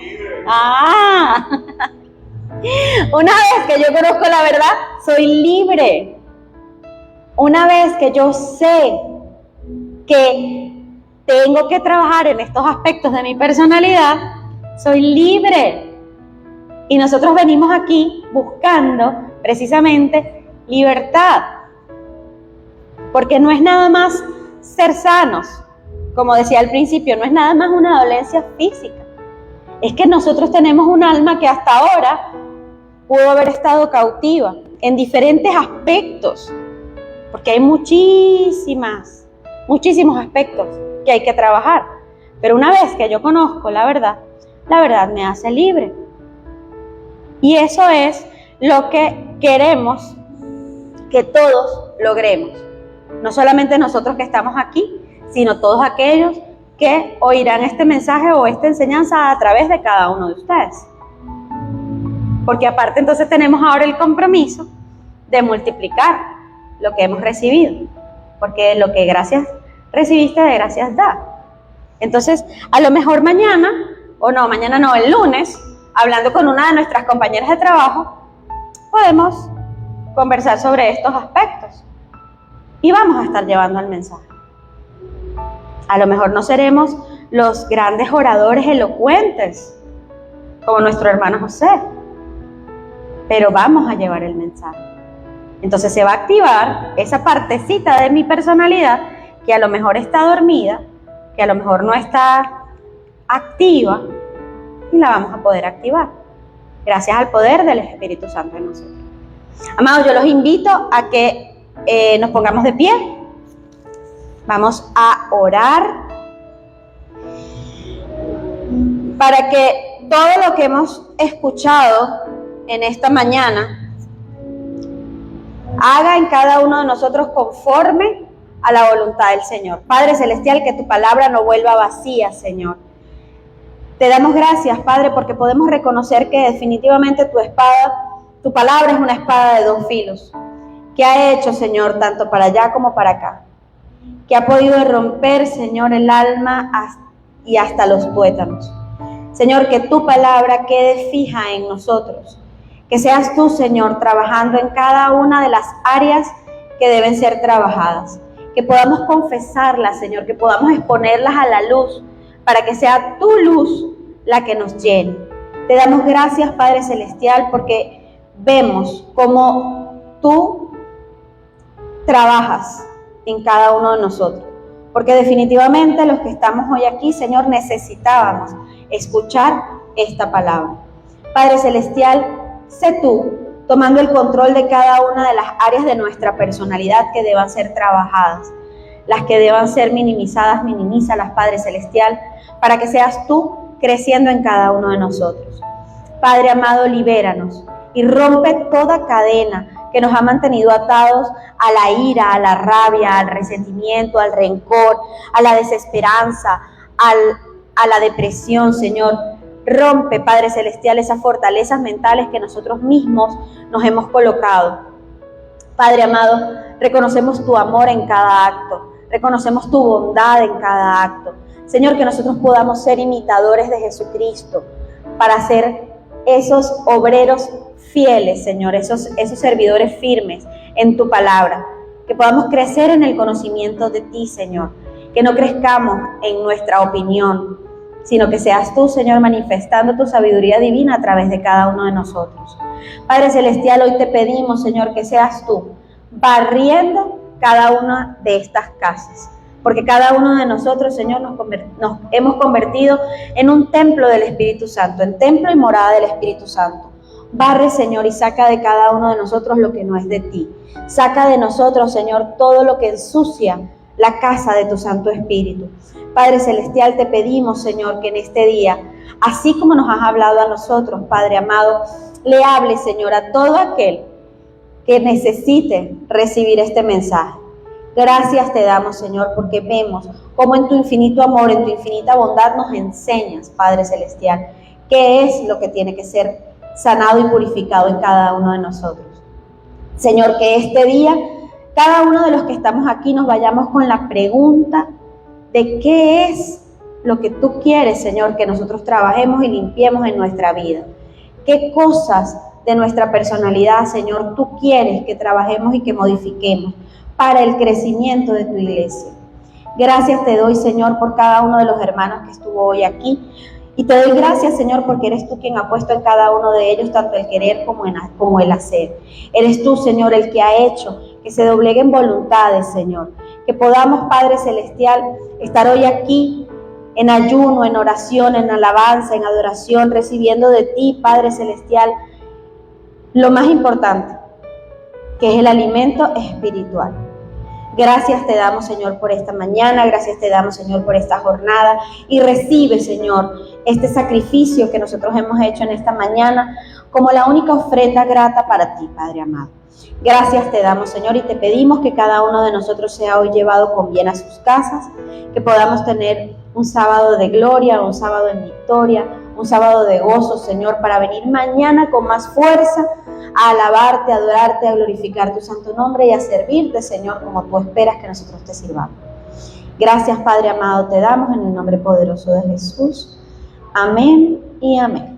Una vez que yo conozco la verdad, soy libre. Una vez que yo sé que tengo que trabajar en estos aspectos de mi personalidad, soy libre. Y nosotros venimos aquí buscando precisamente libertad. Porque no es nada más ser sanos, como decía al principio, no es nada más una dolencia física. Es que nosotros tenemos un alma que hasta ahora pudo haber estado cautiva en diferentes aspectos, porque hay muchísimos aspectos que hay que trabajar. Pero una vez que yo conozco la verdad me hace libre. Y eso es lo que queremos que todos logremos. No solamente nosotros que estamos aquí, sino todos aquellos que oirán este mensaje o esta enseñanza a través de cada uno de ustedes. Porque aparte entonces tenemos ahora el compromiso de multiplicar lo que hemos recibido. Porque lo que gracias recibiste, de gracias da. Entonces, a lo mejor mañana el lunes, hablando con una de nuestras compañeras de trabajo, podemos conversar sobre estos aspectos. Y vamos a estar llevando el mensaje. A lo mejor no seremos los grandes oradores elocuentes, como nuestro hermano José, pero vamos a llevar el mensaje. Entonces se va a activar esa partecita de mi personalidad que a lo mejor está dormida, que a lo mejor no está activa, y la vamos a poder activar, gracias al poder del Espíritu Santo en nosotros. Amados, yo los invito a que nos pongamos de pie. Vamos a orar para que todo lo que hemos escuchado en esta mañana haga en cada uno de nosotros conforme a la voluntad del Señor. Padre Celestial, que tu palabra no vuelva vacía, Señor. Te damos gracias, Padre, porque podemos reconocer que definitivamente tu palabra es una espada de dos filos, que ha hecho, Señor, tanto para allá como para acá, que ha podido romper, Señor, el alma y hasta los tuétanos. Señor, que tu palabra quede fija en nosotros, que seas tú, Señor, trabajando en cada una de las áreas que deben ser trabajadas, que podamos confesarlas, Señor, que podamos exponerlas a la luz, para que sea tu luz la que nos llene. Te damos gracias, Padre Celestial, porque vemos cómo tú trabajas en cada uno de nosotros, porque definitivamente los que estamos hoy aquí, Señor, necesitábamos escuchar esta palabra. Padre Celestial, sé tú tomando el control de cada una de las áreas de nuestra personalidad que deban ser trabajadas, las que deban ser minimizadas, minimízalas, Padre Celestial, para que seas tú creciendo en cada uno de nosotros. Padre amado, libéranos y rompe toda cadena que nos ha mantenido atados a la ira, a la rabia, al resentimiento, al rencor, a la desesperanza, a la depresión, Señor. Rompe, Padre Celestial, esas fortalezas mentales que nosotros mismos nos hemos colocado. Padre amado, reconocemos tu amor en cada acto, reconocemos tu bondad en cada acto. Señor, que nosotros podamos ser imitadores de Jesucristo para ser esos obreros fieles, Señor, esos servidores firmes en tu palabra, que podamos crecer en el conocimiento de ti, Señor, que no crezcamos en nuestra opinión, sino que seas tú, Señor, manifestando tu sabiduría divina a través de cada uno de nosotros. Padre Celestial, hoy te pedimos, Señor, que seas tú barriendo cada una de estas casas, porque cada uno de nosotros, Señor, nos hemos convertido en un templo del Espíritu Santo, en templo y morada del Espíritu Santo. Barre, Señor, y saca de cada uno de nosotros lo que no es de ti. Saca de nosotros, Señor, todo lo que ensucia la casa de tu Santo Espíritu. Padre Celestial, te pedimos, Señor, que en este día, así como nos has hablado a nosotros, Padre amado, le hable, Señor, a todo aquel que necesite recibir este mensaje. Gracias te damos, Señor, porque vemos cómo en tu infinito amor, en tu infinita bondad nos enseñas, Padre Celestial, qué es lo que tiene que ser sanado y purificado en cada uno de nosotros. Señor, que este día, cada uno de los que estamos aquí nos vayamos con la pregunta de qué es lo que tú quieres, Señor, que nosotros trabajemos y limpiemos en nuestra vida. ¿Qué cosas de nuestra personalidad, Señor, tú quieres que trabajemos y que modifiquemos para el crecimiento de tu iglesia? Gracias te doy, Señor, por cada uno de los hermanos que estuvo hoy aquí. Y te doy gracias, Señor, porque eres tú quien ha puesto en cada uno de ellos tanto el querer como el hacer. Eres tú, Señor, el que ha hecho que se dobleguen voluntades, Señor. Que podamos, Padre Celestial, estar hoy aquí en ayuno, en oración, en alabanza, en adoración, recibiendo de ti, Padre Celestial, lo más importante, que es el alimento espiritual. Gracias te damos, Señor, por esta mañana, gracias te damos, Señor, por esta jornada, y recibe, Señor, este sacrificio que nosotros hemos hecho en esta mañana como la única ofrenda grata para ti, Padre amado. Gracias te damos, Señor, y te pedimos que cada uno de nosotros sea hoy llevado con bien a sus casas, que podamos tener un sábado de gloria, un sábado en victoria, un sábado de gozo, Señor, para venir mañana con más fuerza a alabarte, a adorarte, a glorificar tu santo nombre y a servirte, Señor, como tú esperas que nosotros te sirvamos. Gracias, Padre amado, te damos en el nombre poderoso de Jesús. Amén y amén.